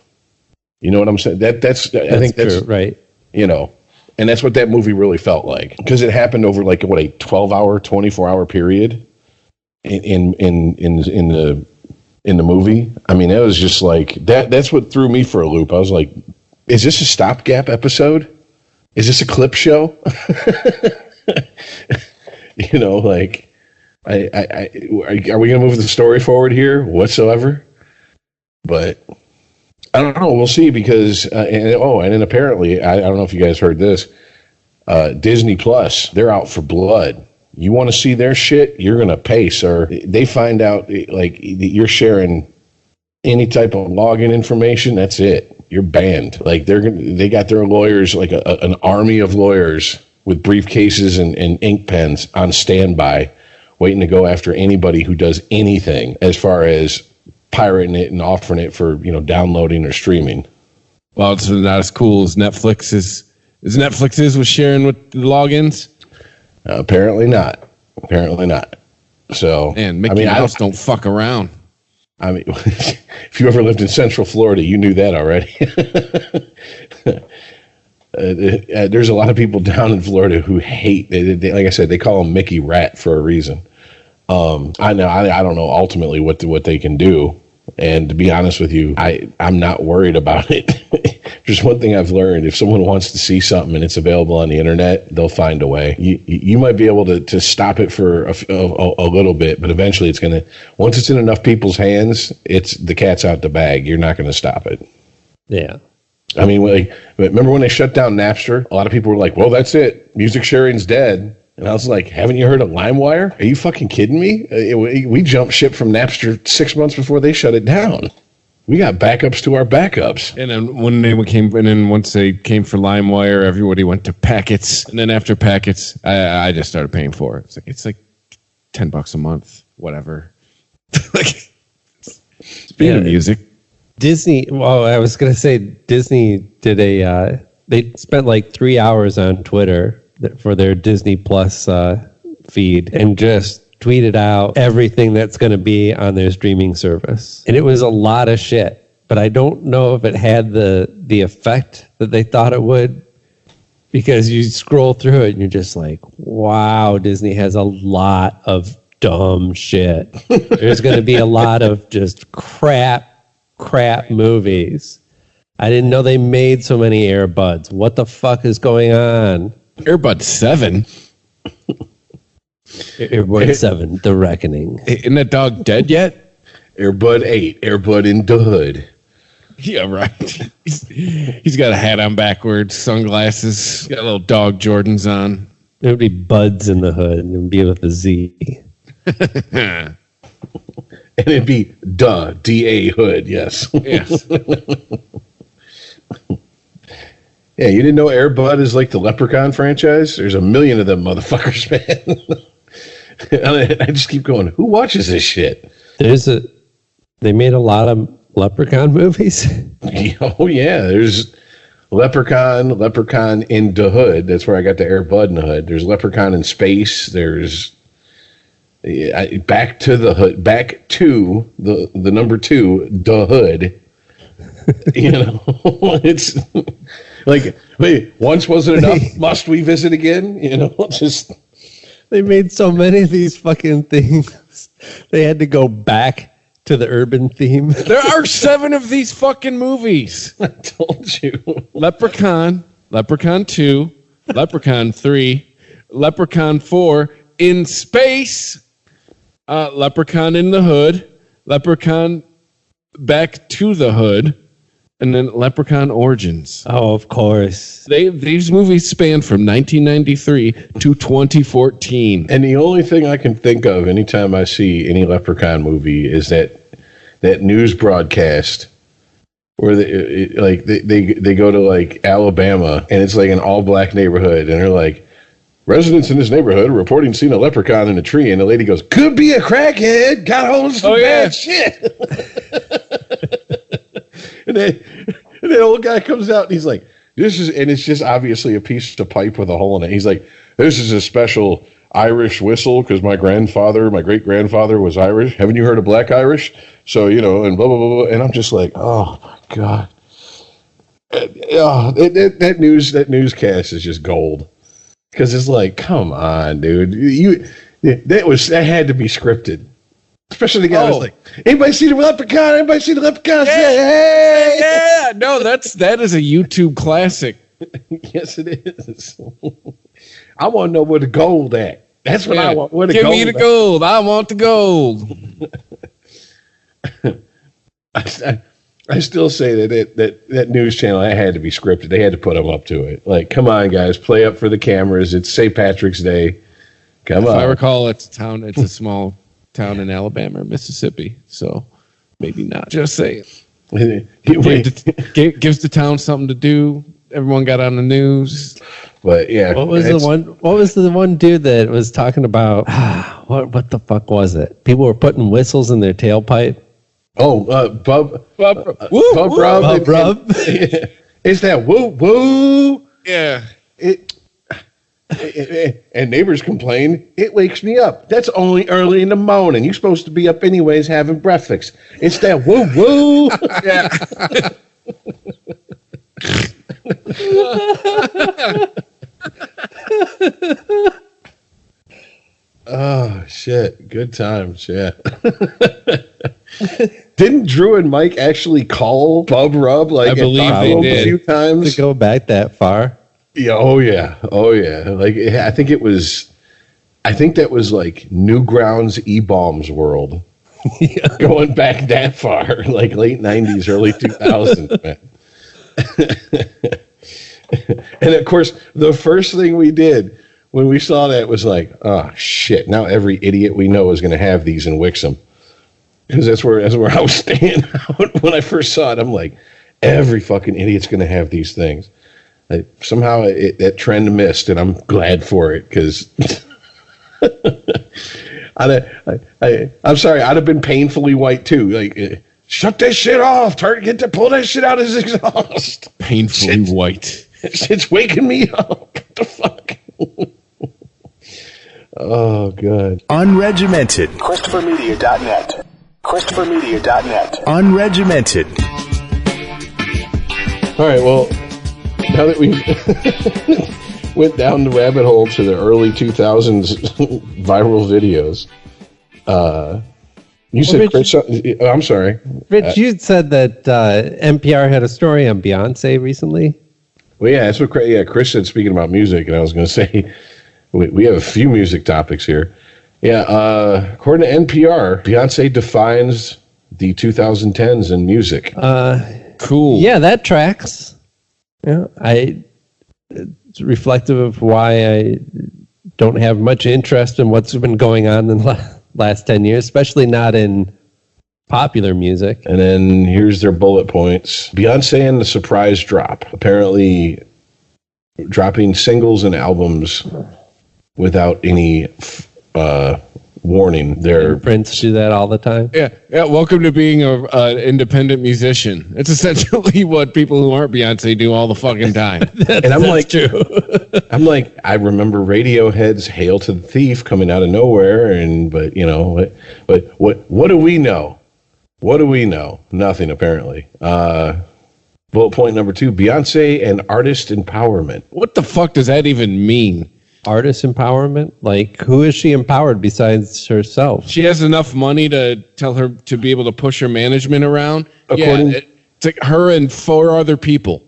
You know what I'm saying? I think that's true, right. And that's what that movie really felt like, because it happened over like a 12-hour, 24-hour period in the movie. I mean, it was just like that. That's what threw me for a loop. I was like, is this a stopgap episode? Is this a clip show? Like, are we going to move the story forward here whatsoever? But I don't know. We'll see, because and then apparently, I don't know if you guys heard this. Disney Plus, they're out for blood. You want to see their shit? You're gonna pay, sir. They find out like you're sharing any type of login information. That's it. You're banned. Like they got their lawyers, like an army of lawyers with briefcases and ink pens on standby, waiting to go after anybody who does anything as far as pirating it and offering it for downloading or streaming. Well, it's not as cool as Netflix is. Is Netflix with sharing with the logins? Apparently not. So, and Mickey Mouse don't fuck around. I mean, if you ever lived in Central Florida, you knew that already. There's a lot of people down in Florida who hate. They, like I said, they call him Mickey Rat for a reason. I don't know ultimately what they can do. And to be honest with you, I'm not worried about it. Just one thing I've learned: if someone wants to see something and it's available on the internet, they'll find a way. You might be able to stop it for a little bit, but eventually it's going to. Once it's in enough people's hands, it's the cat's out the bag. You're not going to stop it. Yeah. I mean, remember when they shut down Napster? A lot of people were like, "Well, that's it. Music sharing's dead." And I was like, haven't you heard of LimeWire? Are you fucking kidding me? We jumped ship from Napster 6 months before they shut it down. We got backups to our backups. And then once they came for LimeWire, everybody went to Packets. And then after Packets, I just started paying for it. It's like $10 a month, whatever. Speaking of music, Disney. Well, I was gonna say Disney did they spent like 3 hours on Twitter for their Disney Plus feed and just tweeted out everything that's going to be on their streaming service. And it was a lot of shit, but I don't know if it had the effect that they thought it would, because you scroll through it and you're just like, wow, Disney has a lot of dumb shit. There's going to be a lot of just crap movies. I didn't know they made so many Airbuds. What the fuck is going on? Airbud 7? Airbud 7, The Reckoning. Isn't that dog dead yet? Airbud 8, Airbud in the hood. Yeah, right. He's got a hat on backwards, sunglasses, got little dog Jordans on. It would be Buds in the hood and be with a Z. And it'd be D-A hood, yes. Yes. Yeah, you didn't know Airbud is like the Leprechaun franchise? There's a million of them motherfuckers, man. I just keep going, who watches this shit? They made a lot of Leprechaun movies. Oh, yeah. There's Leprechaun in the hood. That's where I got the Airbud in the hood. There's Leprechaun in space. There's back to the hood. Back to the number 2, the hood. You know, it's like, wait, once wasn't enough. Must we visit again? You know, just they made so many of these fucking things. They had to go back to the urban theme. There are 7 of these fucking movies. I told you. Leprechaun, Leprechaun 2, Leprechaun 3, Leprechaun 4, In Space, Leprechaun in the Hood, Leprechaun Back to the Hood, and then Leprechaun Origins. Oh, of course. These movies span from 1993 to 2014. And the only thing I can think of anytime I see any Leprechaun movie is that news broadcast where they go to like Alabama and it's like an all black neighborhood and they're like, residents in this neighborhood are reporting seeing a leprechaun in a tree, and the lady goes, could be a crackhead, got hold of some bad shit. And the old guy comes out and he's like, and it's just obviously a piece of pipe with a hole in it. He's like, this is a special Irish whistle because my great grandfather was Irish. Haven't you heard of Black Irish? So, you know, and blah, blah, blah, blah. And I'm just like, oh my God. That newscast is just gold. Because it's like, come on, dude. That had to be scripted. Especially the guy was like, anybody see the leprechaun? Anybody see the leprechaun? Yeah. Say, hey! Yeah, no, that is a YouTube classic. Yes, it is. I want to know where the gold at. That's what I want. Where the Give gold me the at. gold. I want the gold. I still say that news channel, that had to be scripted. They had to put them up to it. Like, come on, guys, play up for the cameras. It's St. Patrick's Day. Come on. If I recall, it's a small town in Alabama or Mississippi, so maybe not. Just saying. Gives the town something to do. Everyone got on the news. But yeah, what was the one dude that was talking about what the fuck was it? People were putting whistles in their tailpipe. Oh, Bub Rub. It's that woo woo. Yeah. And neighbors complain, it wakes me up. That's only early in the morning. You're supposed to be up anyways having breakfast. It's that woo woo. Yeah. Oh, shit. Good times, yeah. Didn't Drew and Mike actually call Bub Rub? Like, I believe they did. A few times. To go back that far? Yeah, oh yeah. Like, I think that was like Newgrounds E-Bombs world. Yeah. Going back that far, like late 90s, early 2000s, man. And of course, the first thing we did when we saw that was like, oh shit, now every idiot we know is going to have these in Wixom. Because that's where I was staying out when I first saw it. I'm like, every fucking idiot's going to have these things. Somehow that trend missed, and I'm glad for it because I'm sorry, I'd have been painfully white too. Like, shut that shit off. Pull that shit out of his exhaust. Painfully white. Shit's waking me up. What the fuck? Oh, God. Unregimented. ChristopherMedia.net. ChristopherMedia.net. Unregimented. All right, well, now that we went down the rabbit hole to the early 2000s viral videos, You said Rich, Chris. I'm sorry, Rich. You said that NPR had a story on Beyonce recently. Well, yeah, that's what. Yeah, Chris said. Speaking about music, and I was going to say we have a few music topics here. Yeah, according to NPR, Beyonce defines the 2010s in music. Cool. Yeah, that tracks. Yeah, it's reflective of why I don't have much interest in what's been going on in the last 10 years, especially not in popular music. And then here's their bullet points. Beyonce and the surprise drop. Apparently dropping singles and albums without any warning. Prince do that all the time. Yeah. Welcome to being an independent musician. It's essentially what people who aren't Beyonce do all the fucking time. And I'm like, true. I'm like, I remember Radiohead's "Hail to the Thief" coming out of nowhere, but what do we know? What do we know? Nothing, apparently. Bullet point number 2: Beyonce and artist empowerment. What the fuck does that even mean? Artist empowerment? Like, who is she empowered besides herself? She has enough money to tell her to be able to push her management around. It's like her and 4 other people.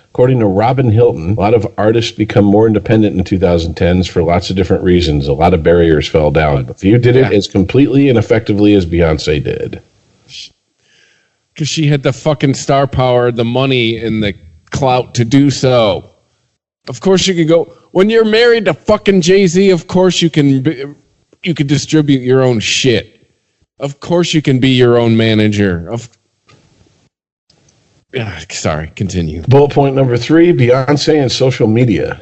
According to Robin Hilton, a lot of artists become more independent in 2010s for lots of different reasons. A lot of barriers fell down, but few did it as completely and effectively as Beyonce did. Because she had the fucking star power, the money, and the clout to do so. Of course you can go... When you're married to fucking Jay-Z, of course you can distribute your own shit. Of course you can be your own manager. Sorry, continue. Bullet point number 3, Beyonce and social media.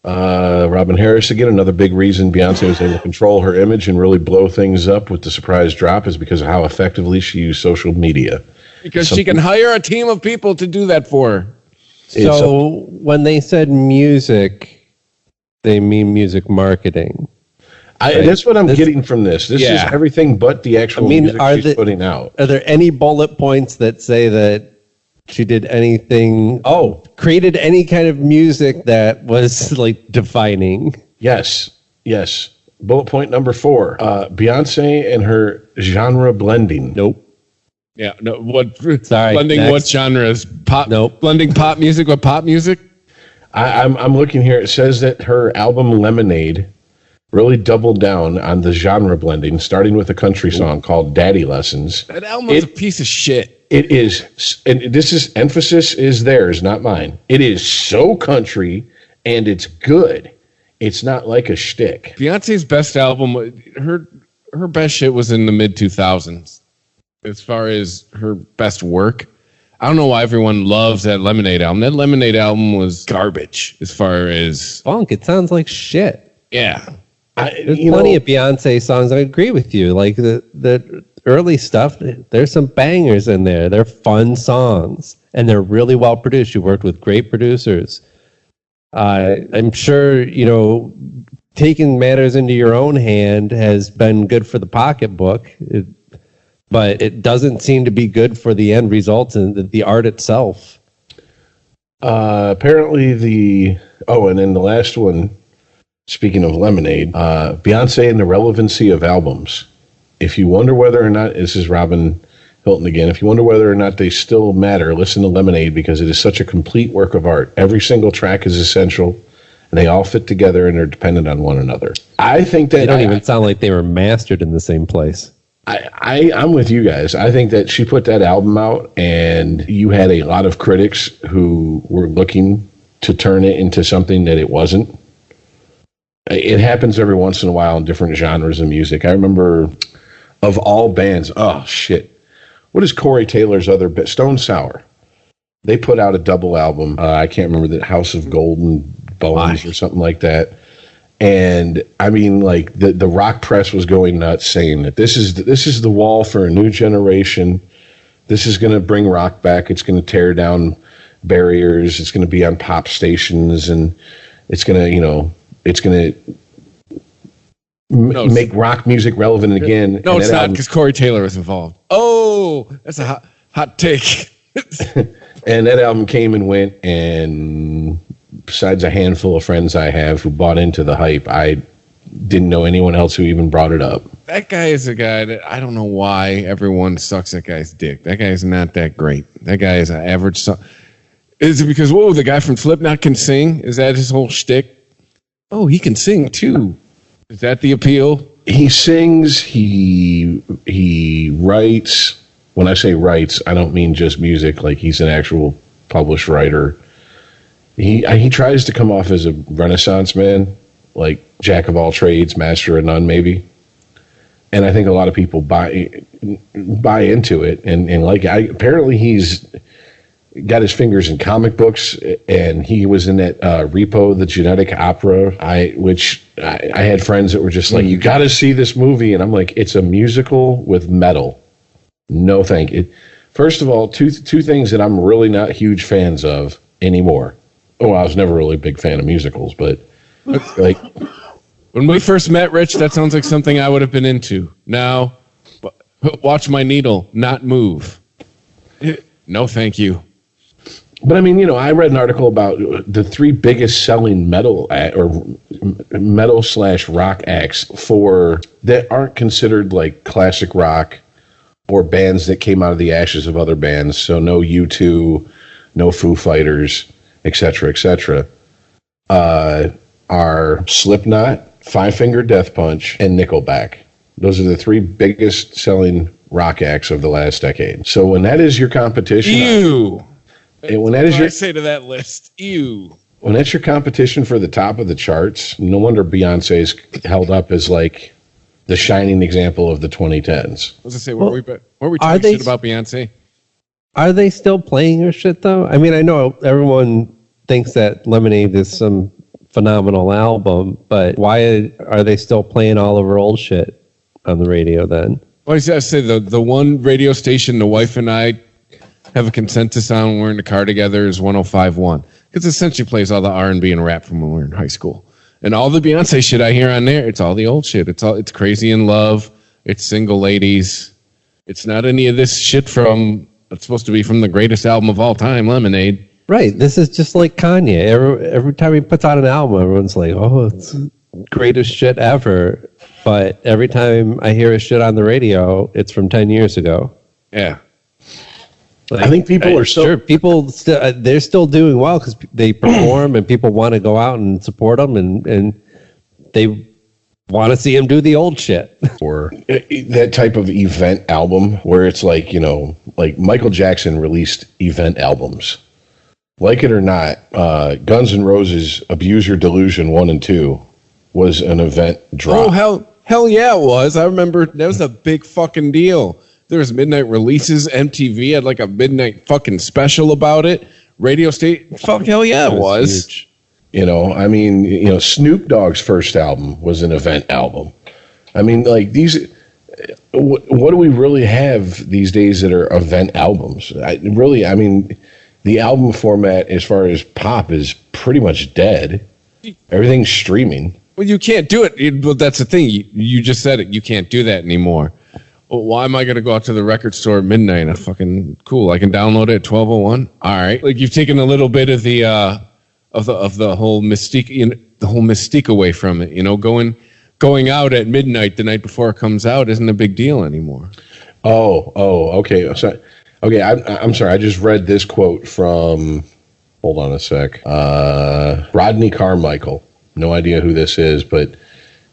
Robin Harris, again, another big reason Beyonce was able to control her image and really blow things up with the surprise drop is because of how effectively she used social media. Because she can hire a team of people to do that for her. So when they said music... They mean music marketing. Right? That's what I'm getting from this. This is everything but the actual music she's putting out. Are there any bullet points that say that she did anything? Created any kind of music that was like defining? Yes. Bullet point number 4: Beyonce and her genre blending. Nope. Yeah. No. What? Sorry. Blending what genres? Pop. Nope. Blending pop music with pop music. I'm looking here. It says that her album Lemonade really doubled down on the genre blending, starting with a country song called Daddy Lessons. That album is a piece of shit. It is, and this is, emphasis is theirs, not mine. It is so country, and it's good. It's not like a shtick. Beyonce's best album, her best shit was in the mid-2000s. As far as her best work. I don't know why everyone loves that Lemonade album. That Lemonade album was garbage as far as... Funk, it sounds like shit. Yeah. There's plenty of Beyonce songs. I agree with you. Like the early stuff, there's some bangers in there. They're fun songs. And they're really well produced. You worked with great producers. I'm sure, taking matters into your own hand has been good for the pocketbook. But it doesn't seem to be good for the end results and the art itself. Apparently and then the last one, speaking of Lemonade, Beyonce and the relevancy of albums. If you wonder whether or not, this is Robin Hilton again, if you wonder whether or not they still matter, listen to Lemonade because it is such a complete work of art. Every single track is essential, and they all fit together and are dependent on one another. I think that... They don't even sound like they were mastered in the same place. I'm with you guys. I think that she put that album out, and you had a lot of critics who were looking to turn it into something that it wasn't. It happens every once in a while in different genres of music. I remember, of all bands, oh, shit. What is Corey Taylor's other band? Stone Sour. They put out a double album. I can't remember, the House of Golden Bones or something like that. And I mean, like the rock press was going nuts, saying that this is the wall for a new generation. This is going to bring rock back. It's going to tear down barriers. It's going to be on pop stations, and it's going to, make rock music relevant again. No, it's not, because Corey Taylor was involved. Oh, that's a hot take. And that album came and went, and besides a handful of friends I have who bought into the hype, I didn't know anyone else who even brought it up. That guy is a guy that I don't know why everyone sucks that guy's dick. That guy is not that great. That guy is an average. Is it because, whoa, the guy from Slipknot can sing? Is that his whole shtick? Oh, he can sing too. Is that the appeal? He sings, he writes. When I say writes, I don't mean just music. Like, he's an actual published writer. He tries to come off as a Renaissance man, like jack of all trades, master of none, maybe. And I think a lot of people buy into it. And like, apparently he's got his fingers in comic books, and he was in that Repo, the Genetic Opera, which I had friends that were just like, you got to see this movie. And I'm like, it's a musical with metal. No, thank you. First of all, two things that I'm really not huge fans of anymore. Oh, I was never really a big fan of musicals, but like when we first met, Rich, that sounds like something I would have been into. Now, watch my needle not move. No, thank you. But I mean, I read an article about the 3 biggest selling metal / rock acts that aren't considered like classic rock or bands that came out of the ashes of other bands. So no U2, no Foo Fighters, etc., etc. Are Slipknot, Five Finger Death Punch, and Nickelback. Those are the 3 biggest selling rock acts of the last decade. So when that is your competition, ew. And when that is I say to that list, ew. When that's your competition for the top of the charts, no wonder Beyonce's held up as like the shining example of the 2010s. I was gonna say, were we talking shit about Beyonce? Are they still playing her shit though? I mean, I know everyone thinks that Lemonade is some phenomenal album, but why are they still playing all of her old shit on the radio then? Well, I say the one radio station the wife and I have a consensus on when we're in the car together is 105.1, because it essentially plays all the R&B and rap from when we were in high school. And all the Beyonce shit I hear on there, it's all the old shit. It's Crazy in Love. It's Single Ladies. It's not any of this shit it's supposed to be from the greatest album of all time, Lemonade. Right. This is just like Kanye. Every time he puts out an album, everyone's like, oh, it's greatest shit ever. But every time I hear his shit on the radio, it's from 10 years ago. Yeah. Like, I think people are still... Sure, people, they're still doing well because they perform and people want to go out and support them and they want to see him do the old shit. Or that type of event album where it's like, like Michael Jackson released event albums. Like it or not, Guns N' Roses' Abuse Your Delusion 1 and 2 was an event drop. Oh, hell yeah, it was. I remember that was a big fucking deal. There was midnight releases. MTV had like a midnight fucking special about it. Radio station, fuck hell yeah, it was. Huge. Snoop Dogg's first album was an event album. I mean, like these, what do we really have these days that are event albums? The album format as far as pop is pretty much dead. Everything's streaming. Well, you can't do it. Well, that's the thing. You just said it. You can't do that anymore. Well, why am I going to go out to the record store at midnight? Cool. I can download it at 12:01. All right. Like you've taken a little bit of the whole mystique, the whole mystique away from it. Going out at midnight the night before it comes out isn't a big deal anymore. Oh, okay. I'm sorry. I just read this quote from. Hold on a sec. Rodney Carmichael. No idea who this is, but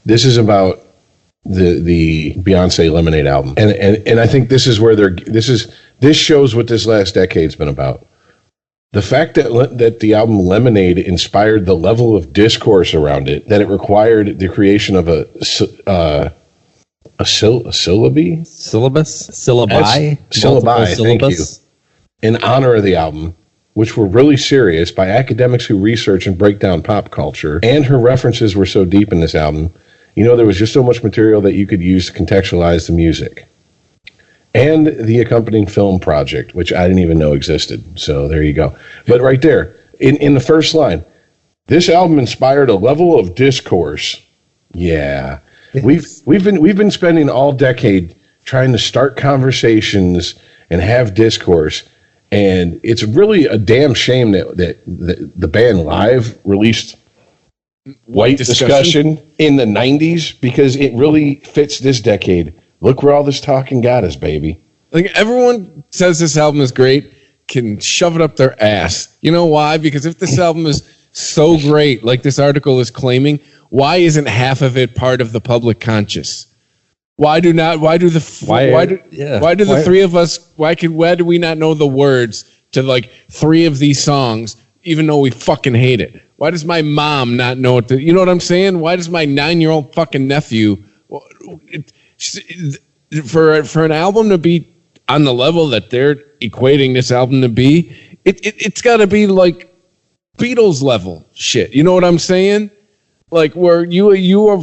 this is about the Beyonce Lemonade album, and I think this is where this shows what this last decade's been about. The fact that the album Lemonade inspired the level of discourse around it that it required the creation of a syllabi, thank you, in honor of the album, which were really serious by academics who research and break down pop culture, and her references were so deep in this album. There was just so much material that you could use to contextualize the music. And the accompanying film project, which I didn't even know existed. So there you go. But right there, in the first line, this album inspired a level of discourse. Yeah. We've been spending all decade trying to start conversations and have discourse. And it's really a damn shame that the band Live released white discussion in the 90s because it really fits this decade. Look where all this talking got us, baby. Like, everyone says this album is great, can shove it up their ass. You know why? Because if this album is so great, like this article is claiming, why isn't half of it part of the public conscious? Why do the three of us, why do we not know the words to like 3 of these songs, even though we fucking hate it? Why does my mom not know it? You know what I'm saying? Why does my 9-year-old fucking nephew, for an album to be on the level that they're equating this album to be, it's got to be like Beatles level shit. You know what I'm saying? Like where you are,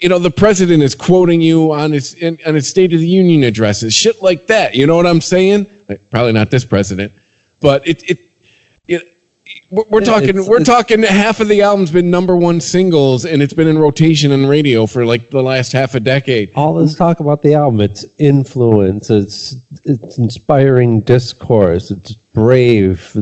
the president is quoting you on his State of the Union addresses, shit like that. You know what I'm saying? Like, probably not this president, but we're talking half of the album's been #1 singles and it's been in rotation on radio for like the last half a decade. All this talk about the album, its influence, it's inspiring discourse, it's brave.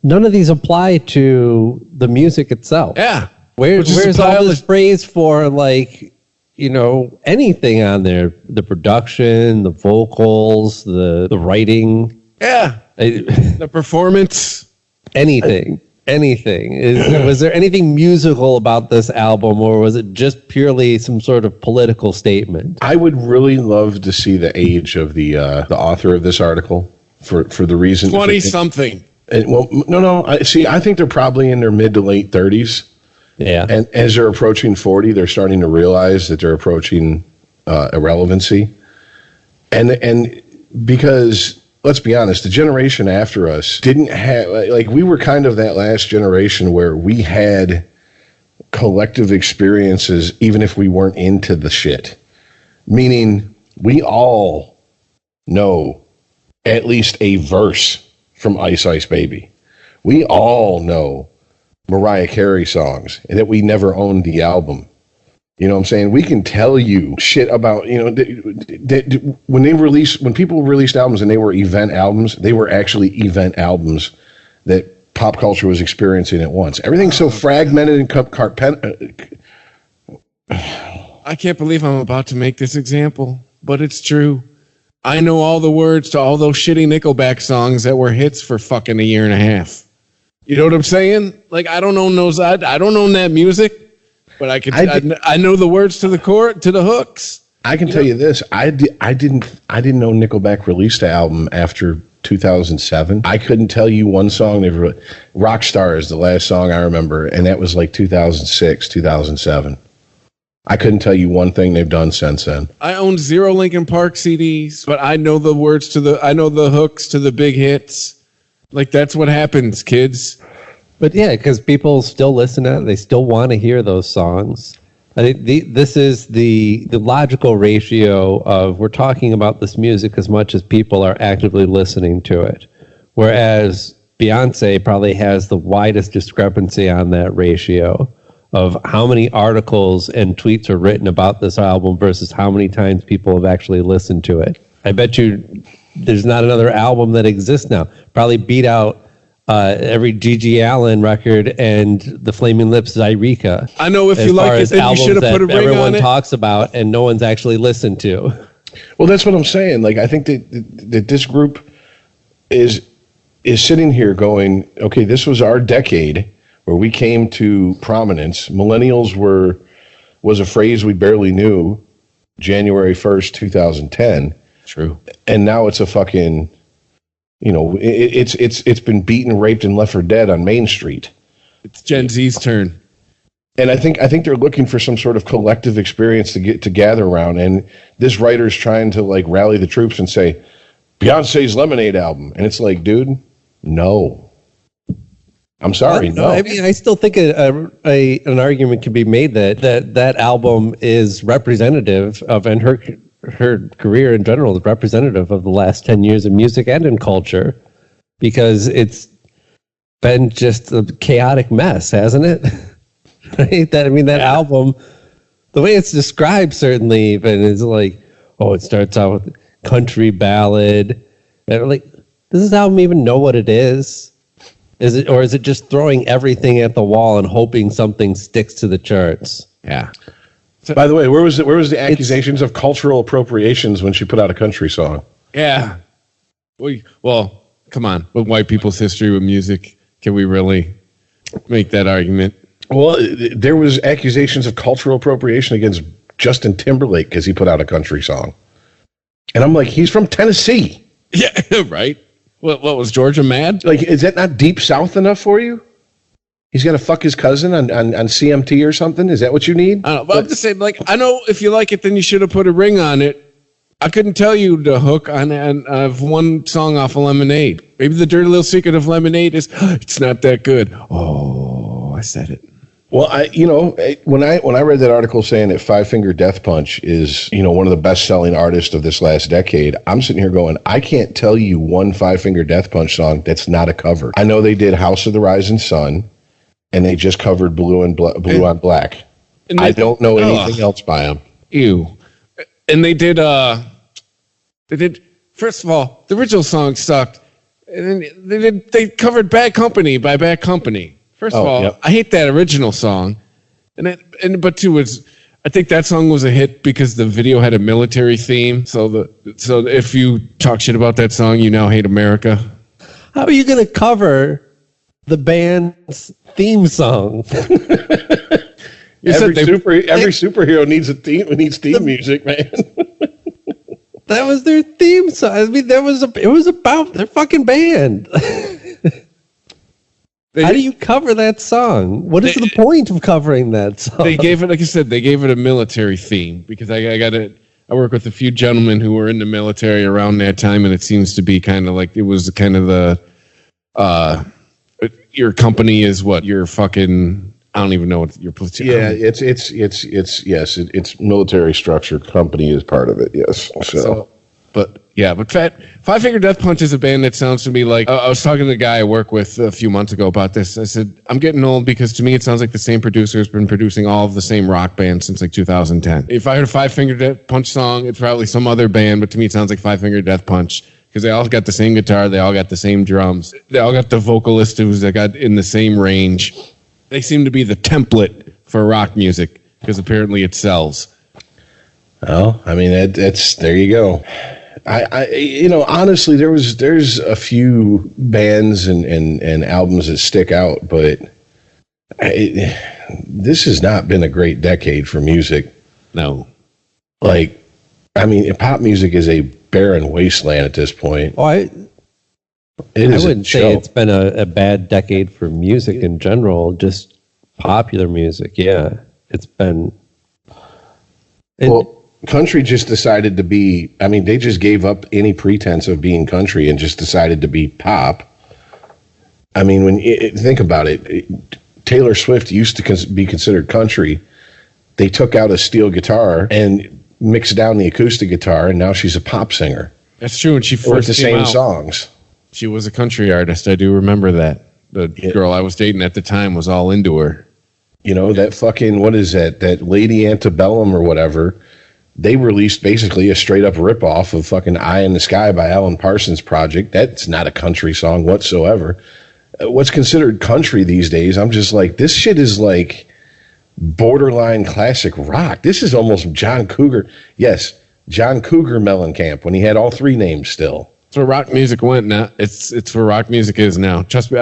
None of these apply to the music itself. Yeah. Where's all this praise for, like, anything on there? The production, the vocals, the writing. Yeah. The performance. Anything. Was there anything musical about this album, or was it just purely some sort of political statement? I would really love to see the age of the author of this article for the reason 20-something. Well, no. I think they're probably in their mid to late 30s. Yeah. And as they're approaching 40, they're starting to realize that they're approaching irrelevancy. And because, let's be honest, the generation after us didn't have, like, we were kind of that last generation where we had collective experiences even if we weren't into the shit. Meaning, we all know at least a verse from Ice Ice Baby. We all know Mariah Carey songs and that we never owned the album. You know what I'm saying? We can tell you shit about, when people released albums and they were event albums, they were actually event albums that pop culture was experiencing at once. Everything's so fragmented and I can't believe I'm about to make this example, but it's true. I know all the words to all those shitty Nickelback songs that were hits for fucking a year and a half. You know what I'm saying? Like, I don't own those. I don't own that music, but I know the words to the hooks. I can tell you this. I didn't know Nickelback released the album after 2007. I couldn't tell you one song they wrote. Rockstar is the last song I remember, and that was like 2006, 2007. I couldn't tell you one thing they've done since then. I own 0 Linkin Park CDs, but I know the words I know the hooks to the big hits. Like, that's what happens, kids. But yeah, because people still listen to it. They still want to hear those songs. I think this is the logical ratio of, we're talking about this music as much as people are actively listening to it. Whereas Beyonce probably has the widest discrepancy on that ratio of how many articles and tweets are written about this album versus how many times people have actually listened to it. I bet you there's not another album that exists now. Probably beat out every Gigi Allen record and the Flaming Lips Zyreeka. I know, if you like it, then you should have put a ring on it. Everyone talks about and no one's actually listened to. Well, that's what I'm saying. Like, I think that this group is sitting here going, okay, this was our decade where we came to prominence. Millennials was a phrase we barely knew January 1st, 2010. True. And now it's a fucking, it's been beaten, raped, and left for dead on Main Street. It's Gen Z's turn. And I think they're looking for some sort of collective experience to gather around. And this writer's trying to, like, rally the troops and say, Beyonce's Lemonade album. And it's like, dude, no. I'm sorry, no. I mean, I still think an argument can be made that album is representative of, and her career in general is representative of the last 10 years of music and in culture, because it's been just a chaotic mess, hasn't it? Right? That album, the way it's described certainly even is like, it starts out with country ballad. And like, does this album even know what it is? Is it just throwing everything at the wall and hoping something sticks to the charts? Yeah. By the way, where was the accusations of cultural appropriations when she put out a country song? Yeah. Well, come on. With white people's history with music, can we really make that argument? Well, there was accusations of cultural appropriation against Justin Timberlake because he put out a country song. And I'm like, he's from Tennessee. Yeah, right. What was Georgia mad? Like, is that not deep south enough for you? He's got to fuck his cousin on CMT or something? Is that what you need? I don't know. But I'm just saying, like, I know if you like it, then you should have put a ring on it. I couldn't tell you the hook on one song off of Lemonade. Maybe the dirty little secret of Lemonade is it's not that good. Oh, I said it. Well, when I read that article saying that Five Finger Death Punch is, one of the best-selling artists of this last decade, I'm sitting here going, I can't tell you one Five Finger Death Punch song that's not a cover. I know they did House of the Rising Sun, and they just covered Blue on Black. I don't know anything else by them. Ew. And they did, first of all, the original song sucked. And then they covered Bad Company by Bad Company. First of all, yep. I hate that original song. But two is, I think that song was a hit because the video had a military theme. So if you talk shit about that song, you now hate America. How are you going to cover the band's theme song? Every superhero needs a theme. Needs theme music, man. That was their theme song. I mean, it was about their fucking band. How do you cover that song? What is the point of covering that song? They gave it, like I said, a military theme because I work with a few gentlemen who were in the military around that time, and it seems to be kind of like it was kind of the your company is what your fucking. I don't even know what your platoon. Yeah, it's military structure. Company is part of it. Yes. But Five Finger Death Punch is a band that sounds to me like I was talking to the guy I work with a few months ago about this. I said I'm getting old because to me it sounds like the same producer has been producing all of the same rock bands since like 2010. If I heard a Five Finger Death Punch song, it's probably some other band, but to me it sounds like Five Finger Death Punch because they all got the same guitar, they all got the same drums, they all got the vocalist who's got in the same range. They seem to be the template for rock music because apparently it sells. Well, I mean that's there you go. I honestly, there's a few bands and albums that stick out, but this has not been a great decade for music. No. Like, I mean, pop music is a barren wasteland at this point. Oh, I wouldn't say it's been a bad decade for music in general, just popular music. Yeah, it's been. Country just decided to be, I mean, they just gave up any pretense of being country and just decided to be pop. I mean, when you think about it, Taylor Swift used to be considered country. They took out a steel guitar and mixed down the acoustic guitar, and now she's a pop singer. That's true. And she first with the same songs. She was a country artist. I do remember that. The girl I was dating at the time was all into her. That fucking, what is that? That Lady Antebellum or whatever. They released basically a straight up ripoff of fucking Eye in the Sky by Alan Parsons Project. That's not a country song whatsoever. What's considered country these days, I'm just like, this shit is like borderline classic rock. This is almost John Cougar. Yes, John Cougar Mellencamp when he had all three names still. That's where rock music went now. It's where rock music is now. Trust me,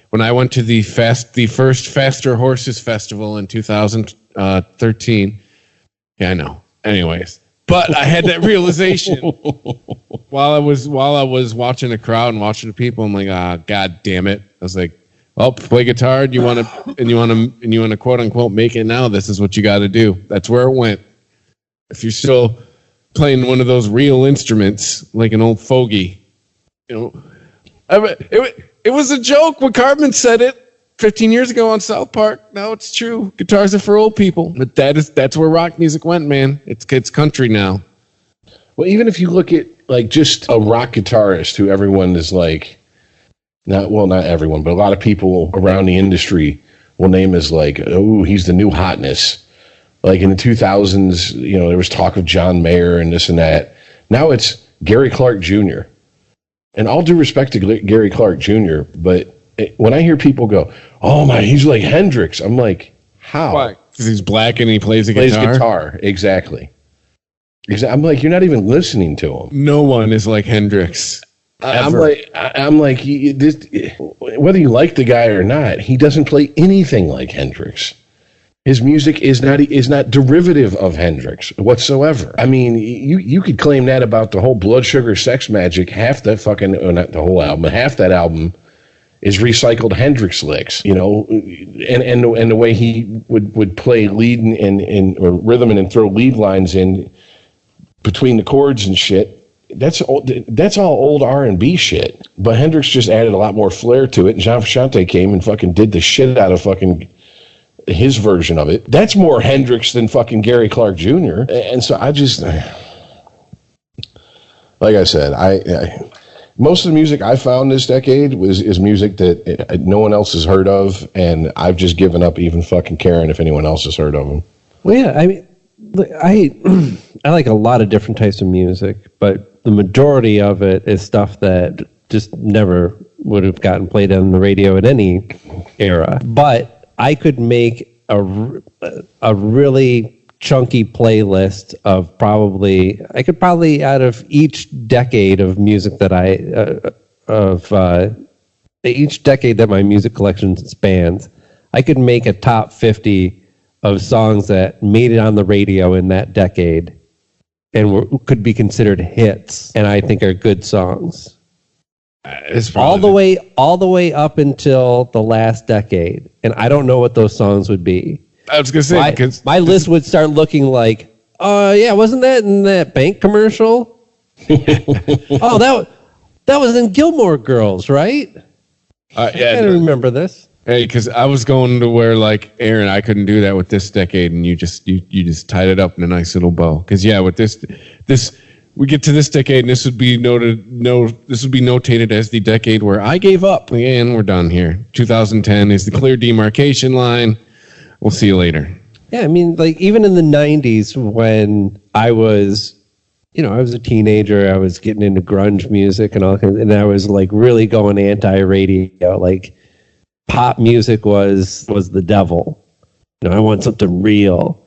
when I went to the first Faster Horses Festival in 2013, yeah, I know. Anyways, but I had that realization while I was watching the crowd and watching the people. I'm like, God damn it! I was like, well, play guitar. You want to quote unquote make it now. This is what you got to do. That's where it went. If you're still playing one of those real instruments like an old fogey, it was a joke when Cartman said it 15 years ago on South Park. Now it's true. Guitars are for old people. But that's where rock music went, man. It's country now. Well, even if you look at like just a rock guitarist who everyone is like, not everyone, but a lot of people around the industry will name as like, oh, he's the new hotness. Like in the 2000s, there was talk of John Mayer and this and that. Now it's Gary Clark Jr. And all due respect to Gary Clark Jr., but when I hear people go, "Oh my, he's like Hendrix," I'm like, how? Why? Because he's black and he plays a Plays guitar. guitar, exactly. I'm like, you're not even listening to him. No one is like Hendrix. I'm like, whether you like the guy or not, he doesn't play anything like Hendrix. His music is not derivative of Hendrix whatsoever. I mean, you could claim that about the whole Blood Sugar Sex Magic. Half that not the whole album, half that album is recycled Hendrix licks, and the way he would play lead and or rhythm and throw lead lines in between the chords and shit. That's all old R&B shit. But Hendrix just added a lot more flair to it, and John Frusciante came and fucking did the shit out of fucking his version of it. That's more Hendrix than fucking Gary Clark Jr. And so I just, like I said, I most of the music I found this decade is music that no one else has heard of, and I've just given up even fucking caring if anyone else has heard of them. Well, yeah, I mean, I like a lot of different types of music, but the majority of it is stuff that just never would have gotten played on the radio at any era. But I could make a really chunky playlist of probably out of each decade of music that each decade that my music collection spans, I could make a top 50 of songs that made it on the radio in that decade and could be considered hits, and I think are good songs. All the way up until the last decade, and I don't know what those songs would be. I was gonna say because my list would start looking like, yeah, wasn't that in that bank commercial? Oh, that was in Gilmore Girls, right? Yeah, I don't remember this. Hey, because I was going to where like Aaron, I couldn't do that with this decade, and you just tied it up in a nice little bow. Because yeah, with this we get to this decade, and this would be notated as the decade where I gave up, and we're done here. 2010 is the clear demarcation line. We'll see you later. Yeah, I mean, like even in the 90s when I was a teenager, I was getting into grunge music and all, and I was like really going anti-radio, like. Pop music was the devil. I want something real.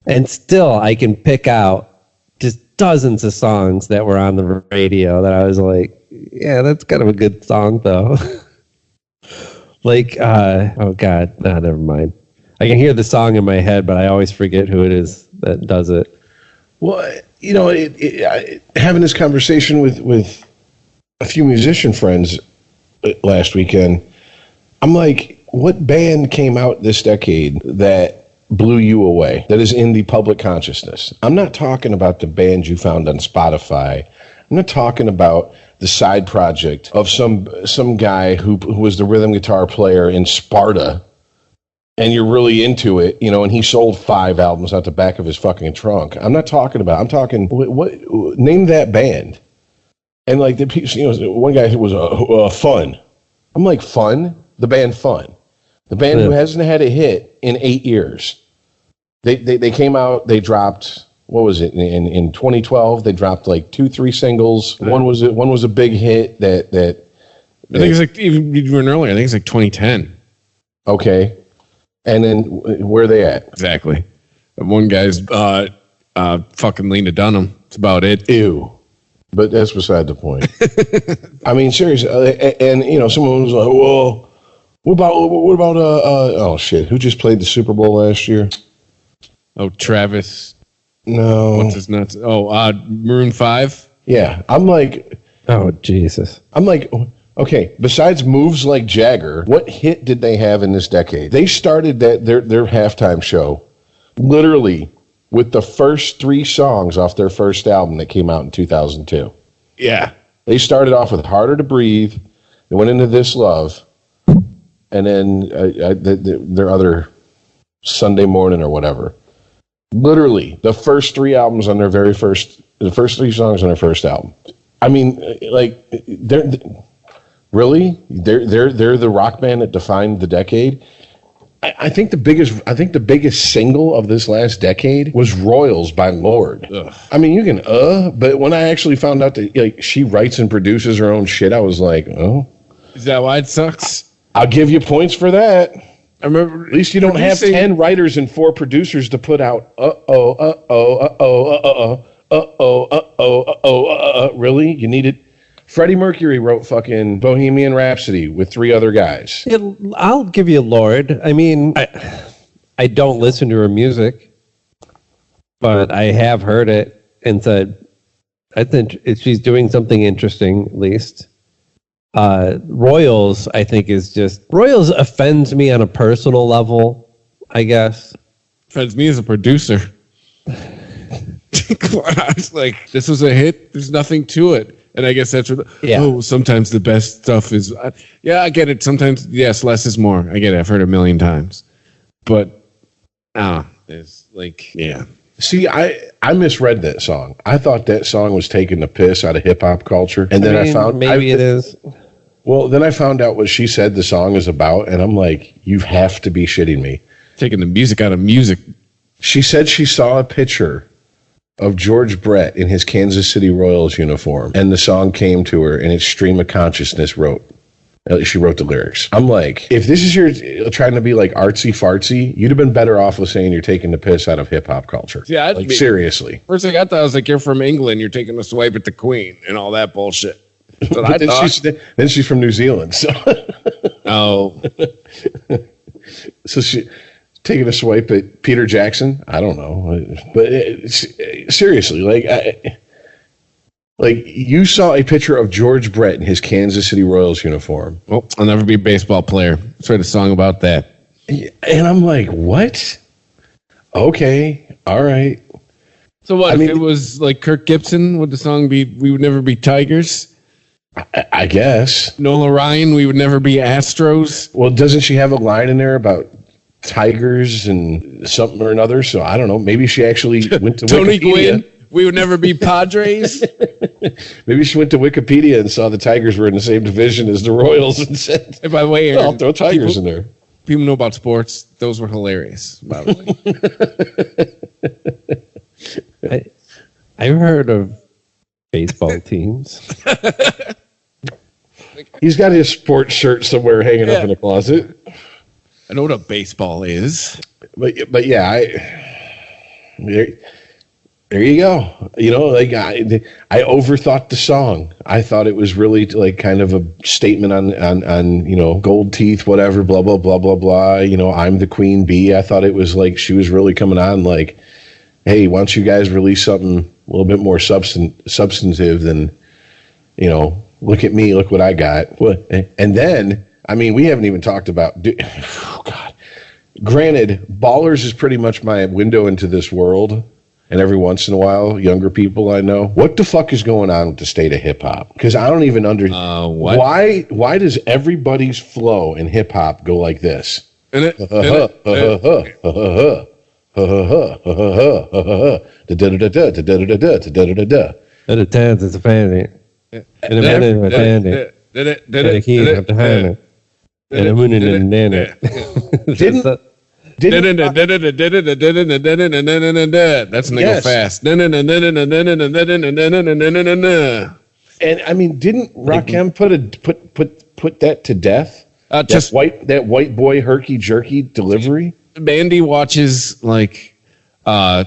And still, I can pick out just dozens of songs that were on the radio that I was like, yeah, that's kind of a good song, though. Like, oh, God, never mind. I can hear the song in my head, but I always forget who it is that does it. Well, having this conversation with a few musician friends last weekend, I'm like, what band came out this decade that blew you away, that is in the public consciousness? I'm not talking about the band you found on Spotify. I'm not talking about the side project of some guy who was the rhythm guitar player in Sparta, and you're really into it, and he sold 5 albums out the back of his fucking trunk. I'm talking, what name that band. And like one guy who was Fun. I'm like, Fun? The band Fun. The band who hasn't had a hit in 8 years. They came out, they dropped, what was it, in 2012, they dropped like 2-3 singles. One was a big hit that I think it's like even earlier, I think it's like 2010. Okay. And then where are they at? Exactly. One guy's fucking Lena Dunham. That's about it. Ew. But that's beside the point. I mean, seriously, and someone was like, well, what about oh shit, who just played the Super Bowl last year? Oh, Travis. No. What's his nuts? Oh, Maroon 5. Yeah, I'm like, oh Jesus. I'm like, okay. Besides moves like Jagger, what hit did they have in this decade? They started their halftime show literally with the first 3 songs off their first album that came out in 2002. Yeah. They started off with Harder to Breathe. They went into This Love. And then their other Sunday Morning or whatever. Literally, the first 3 albums on the first 3 songs on their first album. I mean, like, they're the rock band that defined the decade. I think the biggest single of this last decade was Royals by Lorde. Ugh. I mean, you can but when I actually found out that she writes and produces her own shit, I was like, oh. Is that why it sucks? I'll give you points for that. I remember. At least you don't have 10 writers and 4 producers to put out. Really? You needed. Freddie Mercury wrote fucking Bohemian Rhapsody with 3 other guys. I'll give you Lorde. I mean, I don't listen to her music, but I have heard it and said, I think she's doing something interesting, at least. Royals, I think, Royals offends me on a personal level, I guess. Offends me as a producer. I was like, this was a hit. There's nothing to it. And I guess that's what, sometimes the best stuff is, I get it. Sometimes, yes, less is more. I get it. I've heard it a million times. But, it's like, yeah. See, I misread that song. I thought that song was taking the piss out of hip-hop culture. And then I found... Maybe it is. Well, then I found out what she said the song is about, and I'm like, you have to be shitting me. Taking the music out of music. She said she saw a picture of George Brett in his Kansas City Royals uniform, and the song came to her, and it's Stream of Consciousness she wrote the lyrics. I'm like, if this is your trying to be like artsy fartsy, you'd have been better off with saying you're taking the piss out of hip hop culture. Yeah, like seriously. First thing I thought, I was like, you're from England, you're taking a swipe at the Queen and all that bullshit. But then she's from New Zealand, so oh, so she taking a swipe at Peter Jackson. I don't know, but seriously, like you saw a picture of George Brett in his Kansas City Royals uniform. Well, I'll never be a baseball player. Let's write a song about that. And I'm like, what? Okay, all right. So what? If it was like Kirk Gibson, would the song be "We Would Never Be Tigers"? I guess. Nola Ryan, "We Would Never Be Astros." Well, doesn't she have a line in there about tigers and something or another? So I don't know. Maybe she actually went to Tony Wikipedia. Gwynn, "We Would Never Be Padres." Maybe she went to Wikipedia and saw the Tigers were in the same division as the Royals and said, and by the way, I'll throw Tigers in there. People know about sports. Those were hilarious, by the way. I've heard of baseball teams. He's got his sports shirt somewhere hanging up in a closet. I know what a baseball is. But yeah, there you go. You know, like I overthought the song. I thought it was really like kind of a statement on you know, gold teeth, whatever, blah blah blah blah blah. You know, I'm the queen bee. I thought it was like she was really coming on like, hey, why don't you guys release something a little bit more substantive than, you know, look at me, look what I got. And then, I mean, we haven't even talked about. Oh God. Granted, Ballers is pretty much my window into this world. And every once in a while, younger people I know, what the fuck is going on with the state of hip hop? Because I don't even understand why does everybody's flow in hip hop go like this? That's nigga fast. And I mean, didn't Rakim put that to death? That white boy herky jerky delivery. Mandy watches like what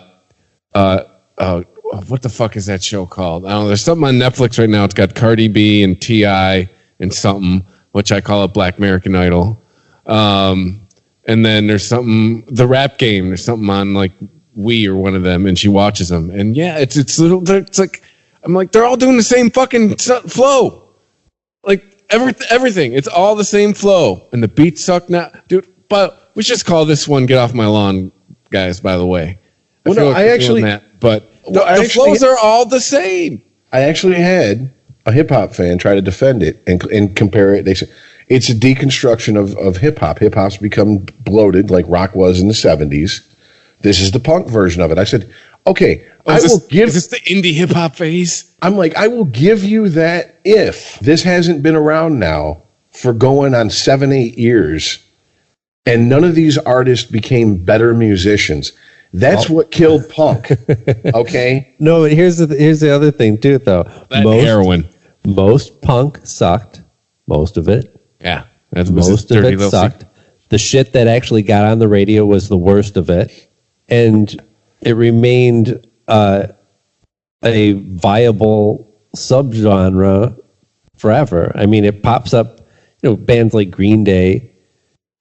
the fuck is that show called? I don't know. There's something on Netflix right now. It's got Cardi B and T.I. and something, which I call it Black American Idol. And then there's something, the rap game. There's something on like Wii or one of them, and she watches them. And yeah, it's like I'm like, they're all doing the same fucking flow, like everything. It's all the same flow, and the beats suck now, dude. But we should just call this one "Get Off My Lawn," guys. By the way, the flows are all the same. I actually had a hip hop fan try to defend it and compare it. They said it's a deconstruction of hip hop. Hip hop's become bloated like rock was in the 70s. This is the punk version of it. I said, okay, is this the indie hip hop phase? I'm like, I will give you that if this hasn't been around now for going on 7-8 years, and none of these artists became better musicians. That's what killed punk. Okay. No, but here's the other thing too, though. Heroin. Most punk sucked. Most of it. Yeah. Most of it sucked. The shit that actually got on the radio was the worst of it. And it remained a viable subgenre forever. I mean, it pops up, bands like Green Day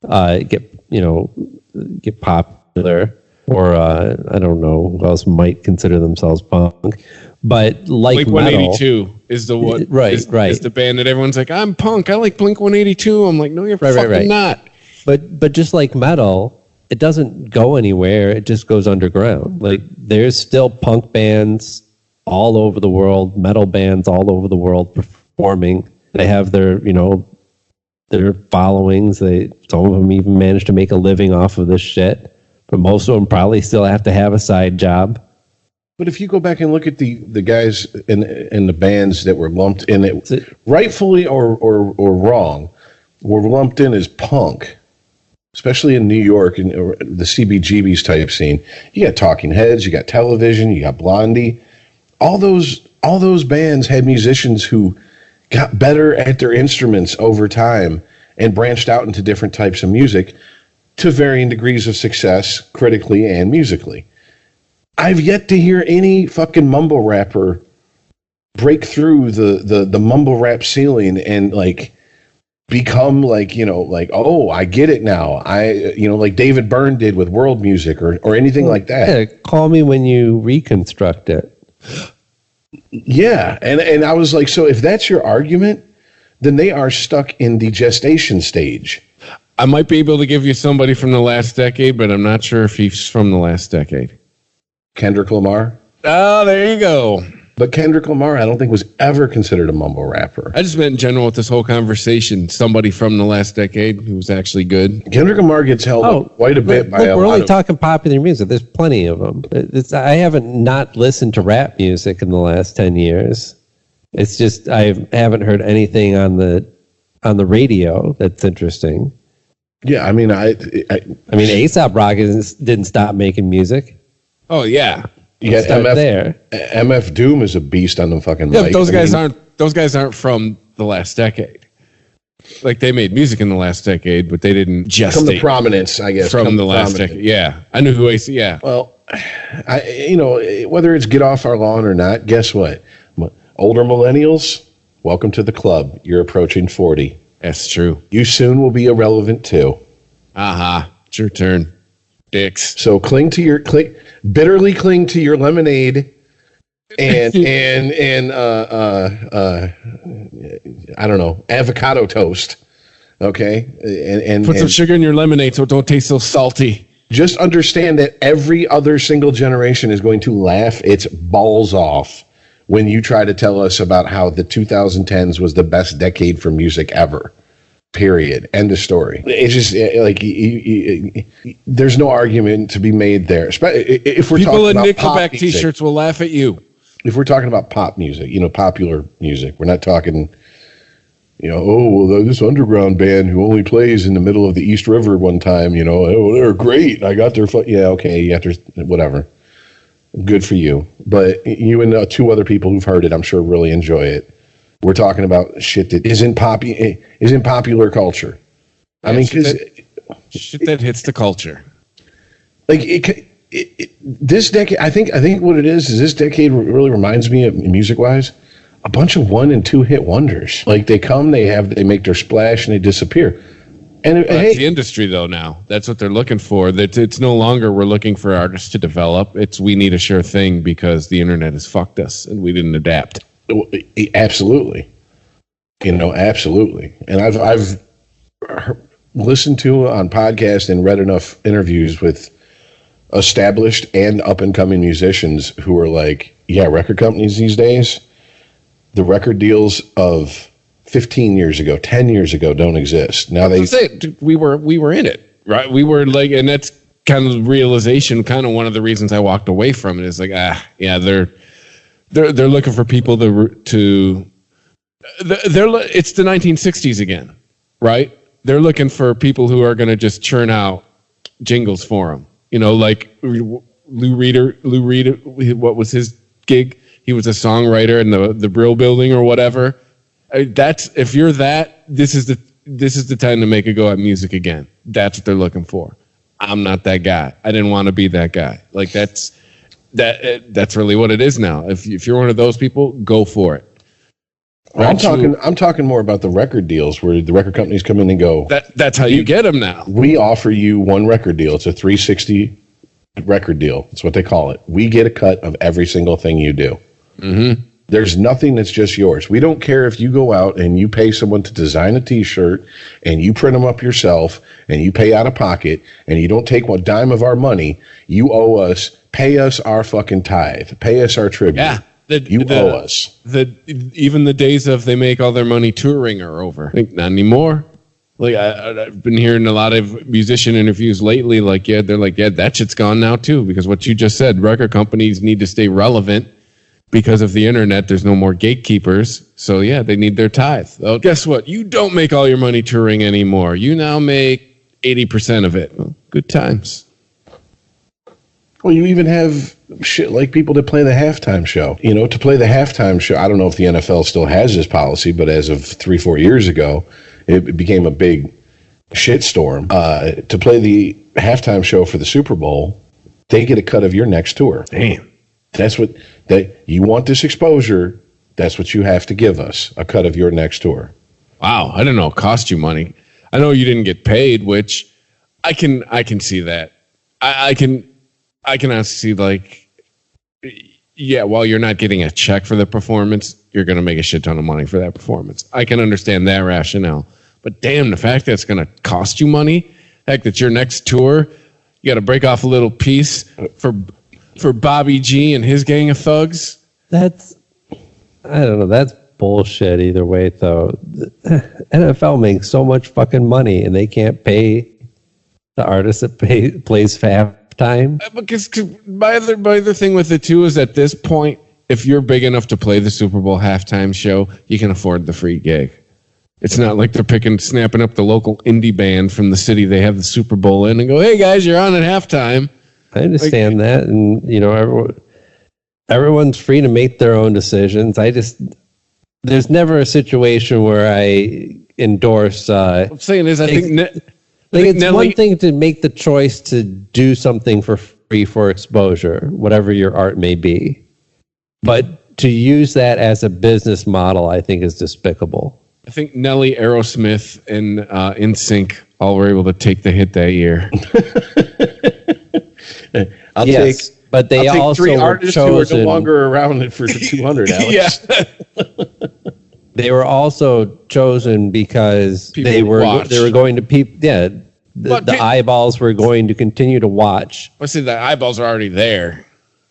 get popular, or I don't know who else might consider themselves punk. But like Blink 182 is the one, right? Is the band that everyone's like, I'm punk. I like Blink 182. I'm like, no, you're fucking not. But just like metal, it doesn't go anywhere. It just goes underground. Like there's still punk bands all over the world, metal bands all over the world performing. They have their their followings. Some of them even manage to make a living off of this shit. But most of them probably still have to have a side job. But if you go back and look at the guys in the bands that were lumped in it, rightfully or wrong, were lumped in as punk, especially in New York and the CBGB's type scene. You got Talking Heads, you got Television, you got Blondie. All those bands had musicians who got better at their instruments over time and branched out into different types of music to varying degrees of success critically and musically. I've yet to hear any fucking mumble rapper break through the mumble rap ceiling and like become like, oh, I get it now. Like David Byrne did with world music or anything like that. Yeah, call me when you reconstruct it. Yeah. And I was like, so if that's your argument, then they are stuck in the gestation stage. I might be able to give you somebody from the last decade, but I'm not sure if he's from the last decade. Kendrick Lamar. Oh, there you go. But Kendrick Lamar, I don't think was ever considered a mumble rapper. I just meant in general with this whole conversation, somebody from the last decade who was actually good. Kendrick Lamar gets held up quite a bit by a lot. We're only talking popular music. There's plenty of them. I haven't not listened to rap music in the last 10 years. It's just I haven't heard anything on the radio that's interesting. Yeah, I mean, A$AP Rocky didn't stop making music. Oh yeah, you got MF Doom is a beast on the fucking mic. Those guys aren't from the last decade. Like they made music in the last decade, but they didn't gestate from the prominence, I guess, from the last decade. Yeah, I knew who AC. Yeah. Well, whether it's get off our lawn or not, guess what? Older millennials, welcome to the club. You're approaching 40. That's true. You soon will be irrelevant too. Aha, it's your turn, dicks. So bitterly cling to your lemonade and I don't know, avocado toast. Okay, and put some sugar in your lemonade so it don't taste so salty. Just understand that every other single generation is going to laugh its balls off when you try to tell us about how the 2010s was the best decade for music ever. Period. End of story. It's just like there's no argument to be made there. If we're people talking in about Nickelback T-shirts will laugh at you. If we're talking about pop music, popular music, we're not talking, this underground band who only plays in the middle of the East River one time. They're great. I got their whatever. Good for you. But you and two other people who've heard it, I'm sure, really enjoy it. We're talking about shit that isn't popular culture. I mean, shit that hits the culture. Like this decade, I think what it is this decade really reminds me of music-wise, a bunch of 1 and 2 hit wonders. Like they come, they make their splash, and they disappear. And that's the industry, though. Now that's what they're looking for. That it's no longer we're looking for artists to develop. It's we need a sure thing because the internet has fucked us and we didn't adapt. Absolutely, absolutely. And I've listened to on podcasts and read enough interviews with established and up and coming musicians who are like, yeah, record companies these days, the record deals of 15 years ago, 10 years ago don't exist. Now we were in it, right? We were like, and that's kind of the realization, kind of one of the reasons I walked away from it is like, they're looking for people it's the 1960s again, right? They're looking for people who are going to just churn out jingles for them. Like Lou Reed, what was his gig? He was a songwriter in the Brill Building or whatever. This is this is the time to make a go at music again. That's what they're looking for. I'm not that guy. I didn't want to be that guy. Like that's really what it is now. If you're one of those people, go for it. I'm talking more about the record deals where the record companies come in and go. That's how you get them now. We offer you one record deal. It's a 360 record deal. That's what they call it. We get a cut of every single thing you do. Mm-hmm. There's nothing that's just yours. We don't care if you go out and you pay someone to design a T-shirt and you print them up yourself and you pay out of pocket and you don't take one dime of our money. You owe us. Pay us our fucking tithe. Pay us our tribute. Yeah. You owe us. Even the days of they make all their money touring are over. Like, not anymore. Like I've been hearing a lot of musician interviews lately. Like, yeah, they're like, yeah, that shit's gone now too. Because what you just said, record companies need to stay relevant. Because of the internet, there's no more gatekeepers. So, yeah, they need their tithe. Well, guess what? You don't make all your money touring anymore. You now make 80% of it. Well, good times. Well, you even have shit like people that play the halftime show. You know, to play the halftime show, I don't know if the NFL still has this policy, but as of 3-4 years ago, it became a big shitstorm. To play the halftime show for the Super Bowl, they get a cut of your next tour. Damn. That's what you want this exposure. That's what you have to give us, a cut of your next tour. Wow, I didn't know it cost you money. I know you didn't get paid, which I can see that. I can honestly see, like, yeah, while you're not getting a check for the performance, you're going to make a shit ton of money for that performance. I can understand that rationale. But damn, the fact that it's going to cost you money, the fact that your next tour, you got to break off a little piece for Bobby G and his gang of thugs? I don't know. That's bullshit either way, though. The NFL makes so much fucking money, and they can't pay the artist that plays halftime. Because my other thing with it, too, is at this point, if you're big enough to play the Super Bowl halftime show, you can afford the free gig. It's not like they're snapping up the local indie band from the city they have the Super Bowl in and go, hey, guys, you're on at halftime. I understand that, and you know, everyone's free to make their own decisions. There's never a situation where I endorse. What I'm saying is, I think it's one thing to make the choice to do something for free for exposure, whatever your art may be, but to use that as a business model, I think, is despicable. I think Nelly, Aerosmith, and NSYNC all were able to take the hit that year. But they I'll also take 3 were artists chosen, who are no longer around for 200, Alex. Yeah. They were also chosen because they were going to the eyeballs were going to continue to watch. I see the eyeballs are already there.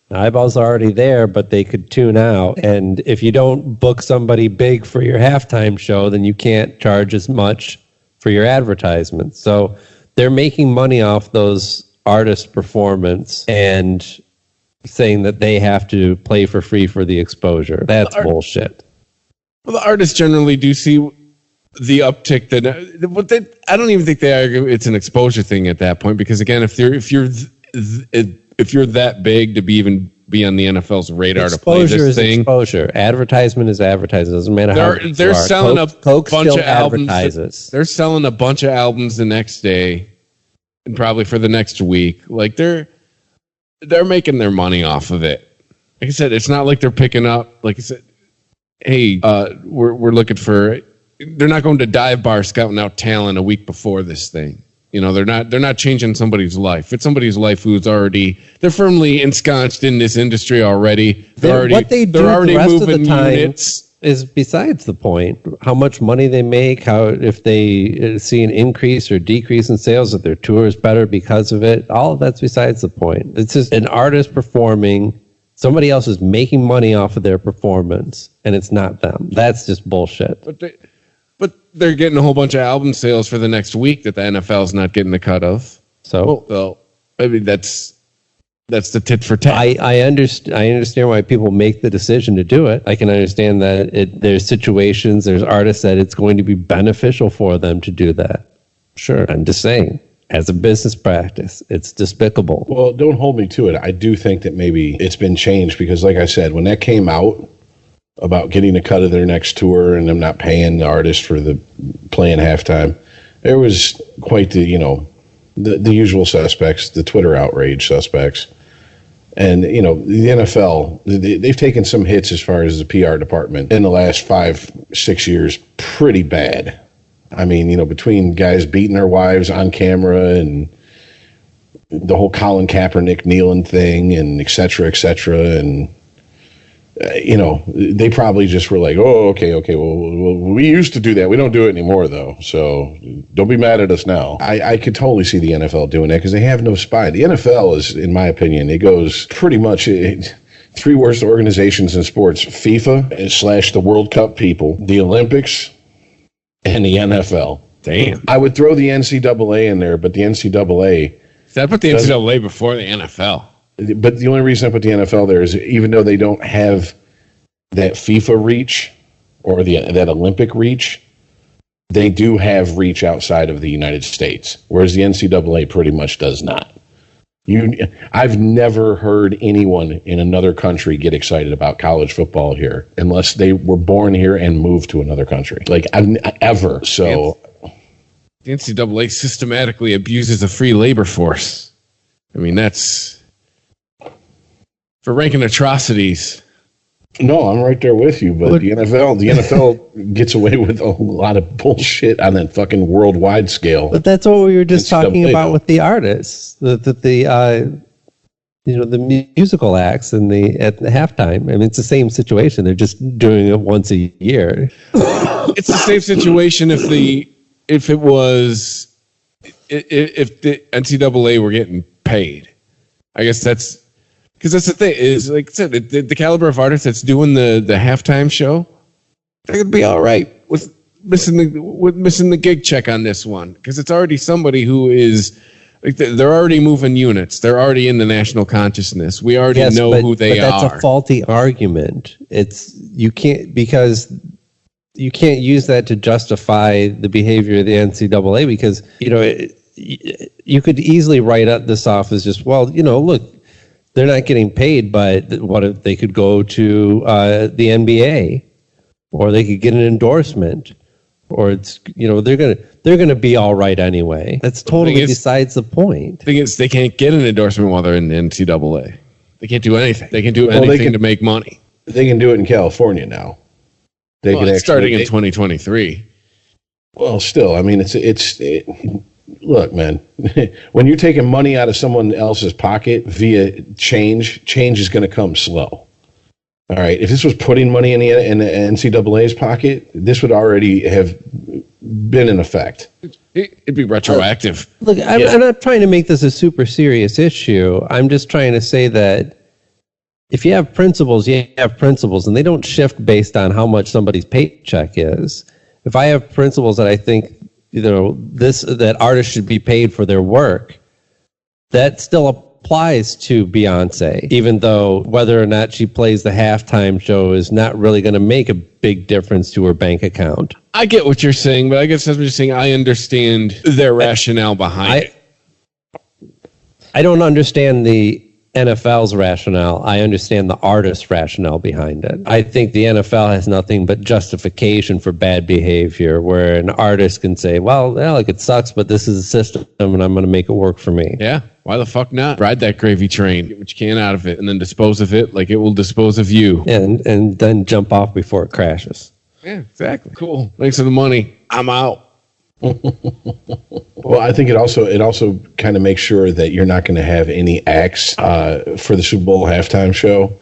The eyeballs are already there, but they could tune out. And if you don't book somebody big for your halftime show, then you can't charge as much for your advertisements. So they're making money off those artist performance and saying that they have to play for free for the exposure. That's bullshit. Well, the artists generally do see the uptick I don't even think they argue it's an exposure thing at that point, because again, if you're that big to be on the NFL's radar to play this thing, exposure. Advertisement is advertising. Doesn't matter how they're selling Coke a bunch of albums. They're selling a bunch of albums the next day. And probably for the next week, like they're making their money off of it. Like I said, it's not like they're picking up. Like I said, hey, we're looking for. They're not going to dive bar scouting out talent a week before this thing. You know, they're not changing somebody's life. It's somebody's life who's they're firmly ensconced in this industry already. They're already moving units. Is besides the point. How much money they make, if they see an increase or decrease in sales, if their tour is better because of it, all of that's besides the point. It's just an artist performing, somebody else is making money off of their performance, and it's not them. That's just bullshit. But they're getting a whole bunch of album sales for the next week that the NFL's not getting the cut of. So I mean, that's the tit for tat. I understand why people make the decision to do it. I can understand that there's situations, there's artists that it's going to be beneficial for them to do that. Sure. I'm just saying, as a business practice, it's despicable. Well, don't hold me to it. I do think that maybe it's been changed because, like I said, when that came out, about getting a cut of their next tour and them not paying the artist for the playing halftime. There was quite the, the usual suspects, the Twitter outrage suspects. And, the NFL, they've taken some hits as far as the PR department in the last 5-6 years, pretty bad. I mean, between guys beating their wives on camera and the whole Colin Kaepernick kneeling thing and et cetera, and they probably just were like, oh, okay, well, we used to do that. We don't do it anymore, though. So don't be mad at us now. I could totally see the NFL doing that because they have no spine. The NFL is, in my opinion, it goes pretty much three worst organizations in sports: FIFA / the World Cup people, the Olympics, and the NFL. Damn. I would throw the NCAA in there, but the NCAA... So I put the NCAA before the NFL. But the only reason I put the NFL there is even though they don't have that FIFA reach or that Olympic reach, they do have reach outside of the United States, whereas the NCAA pretty much does not. I've never heard anyone in another country get excited about college football here unless they were born here and moved to another country. Like, ever. So the NCAA systematically abuses a free labor force. I mean, that's... For ranking atrocities. No, I'm right there with you, but the NFL gets away with a lot of bullshit on that fucking worldwide scale. But that's what we were just talking about with the artists, the musical acts and at the halftime. I mean, it's the same situation. They're just doing it once a year. It's the same situation if the NCAA were getting paid. I guess that's. Because that's the thing, is like I said, the caliber of artist that's doing the halftime show, they're gonna be all right with missing the gig check on this one. Because it's already somebody who is like they're already moving units. They're already in the national consciousness. We already know who they are. But that's a faulty argument. You can't use that to justify the behavior of the NCAA because you could easily write this off as just look. They're not getting paid, but what if they could go to the NBA, or they could get an endorsement, or it's they're gonna be all right anyway. That's totally besides the point. Thing is, they can't get an endorsement while they're in the NCAA. They can't do anything. They can do anything to make money. They can do it in California now. It's starting in 2023. Well, still, I mean, look, man, when you're taking money out of someone else's pocket via change is going to come slow. All right. If this was putting money in the NCAA's pocket, this would already have been in effect. It'd be retroactive. Look, I'm not trying to make this a super serious issue. I'm just trying to say that if you have principles, you have principles, and they don't shift based on how much somebody's paycheck is. If I have principles that I think that artists should be paid for their work, that still applies to Beyonce, even though whether or not she plays the halftime show is not really going to make a big difference to her bank account. I get what you're saying, but I guess as I'm just saying, I understand their rationale behind it. I don't understand the NFL's rationale. I understand the artist's rationale behind it. I think the NFL has nothing but justification for bad behavior, where an artist can say, well, it sucks, but this is a system, and I'm going to make it work for me. Yeah, why the fuck not? Ride that gravy train, get what you can out of it, and then dispose of it like it will dispose of you. And then jump off before it crashes. Yeah, exactly. Cool. Thanks for the money. I'm out. Well, I think it also kind of makes sure that you're not going to have any acts for the Super Bowl halftime show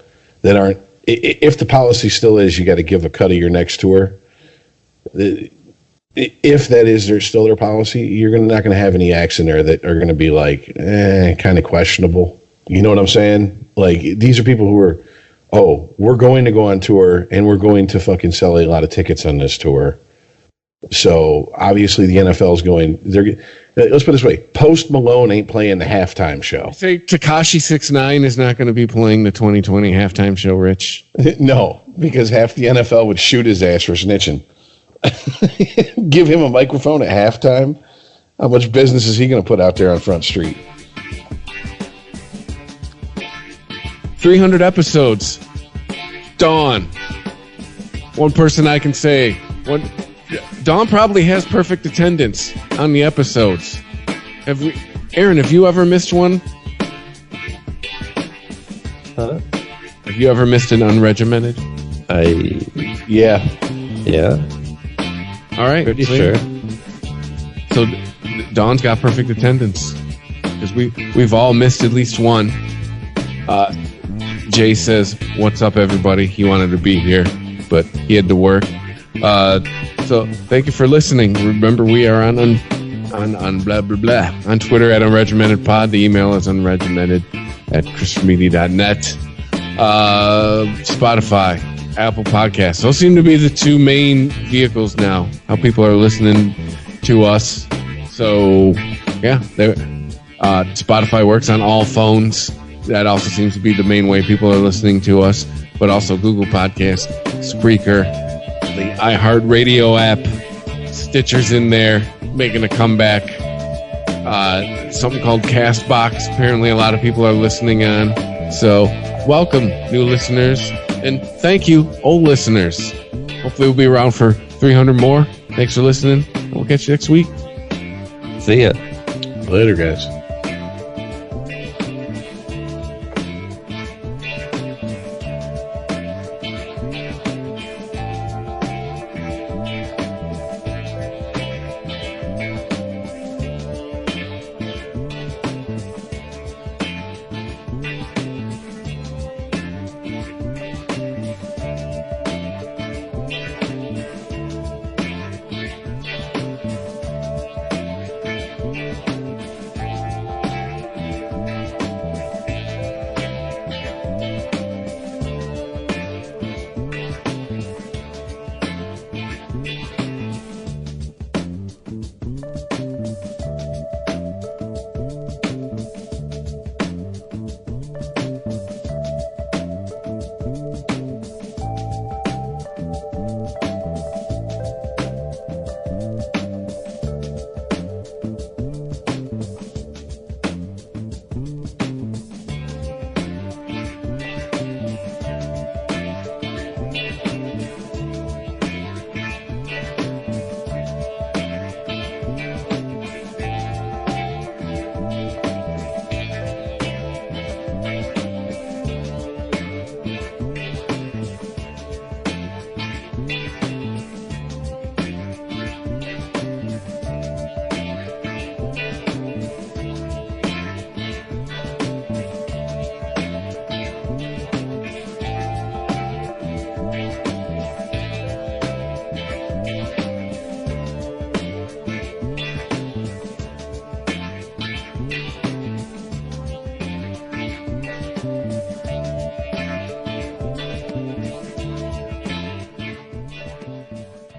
that aren't. If the policy still is, you got to give a cut of your next tour. If that is still their policy, you're not going to have any acts in there that are going to be like kind of questionable. You know what I'm saying? Like, these are people who are, we're going to go on tour and we're going to fucking sell a lot of tickets on this tour. So obviously the NFL is going. Let's put it this way: Post Malone ain't playing the halftime show. Say Tekashi 6ix9ine is not going to be playing the 2020 halftime show. Rich? No, because half the NFL would shoot his ass for snitching. Give him a microphone at halftime. How much business is he going to put out there on Front Street? 300 episodes. Dawn. one person I can say, Dawn probably has perfect attendance on the episodes. Aaron, have you ever missed one? Huh? Have you ever missed an unregimented? Yeah. All right. Pretty sure. So Dawn's got perfect attendance because we've all missed at least one. Jay says, "What's up, everybody?" He wanted to be here, but he had to work. So thank you for listening. Remember, we are on blah blah blah on Twitter at unregimentedpod. The email is unregimented@christophermedia.net. Spotify, Apple Podcasts. Those seem to be the two main vehicles now. How people are listening to us. So yeah, Spotify works on all phones. That also seems to be the main way people are listening to us. But also Google Podcasts, Spreaker, the iHeartRadio app, Stitcher's in there, making a comeback. Something called Castbox. Apparently a lot of people are listening on. So welcome, new listeners. And thank you, old listeners. Hopefully we'll be around for 300 more. Thanks for listening. We'll catch you next week. See ya. Later, guys.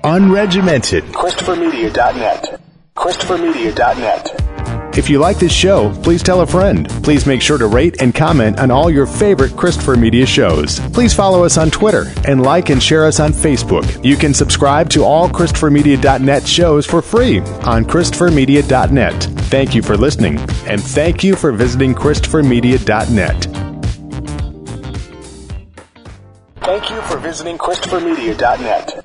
Unregimented. ChristopherMedia.net. ChristopherMedia.net. If you like this show, please tell a friend. Please make sure to rate and comment on all your favorite Christopher Media shows. Please follow us on Twitter and like and share us on Facebook. You can subscribe to all ChristopherMedia.net shows for free on ChristopherMedia.net. Thank you for listening, and thank you for visiting ChristopherMedia.net. Thank you for visiting ChristopherMedia.net.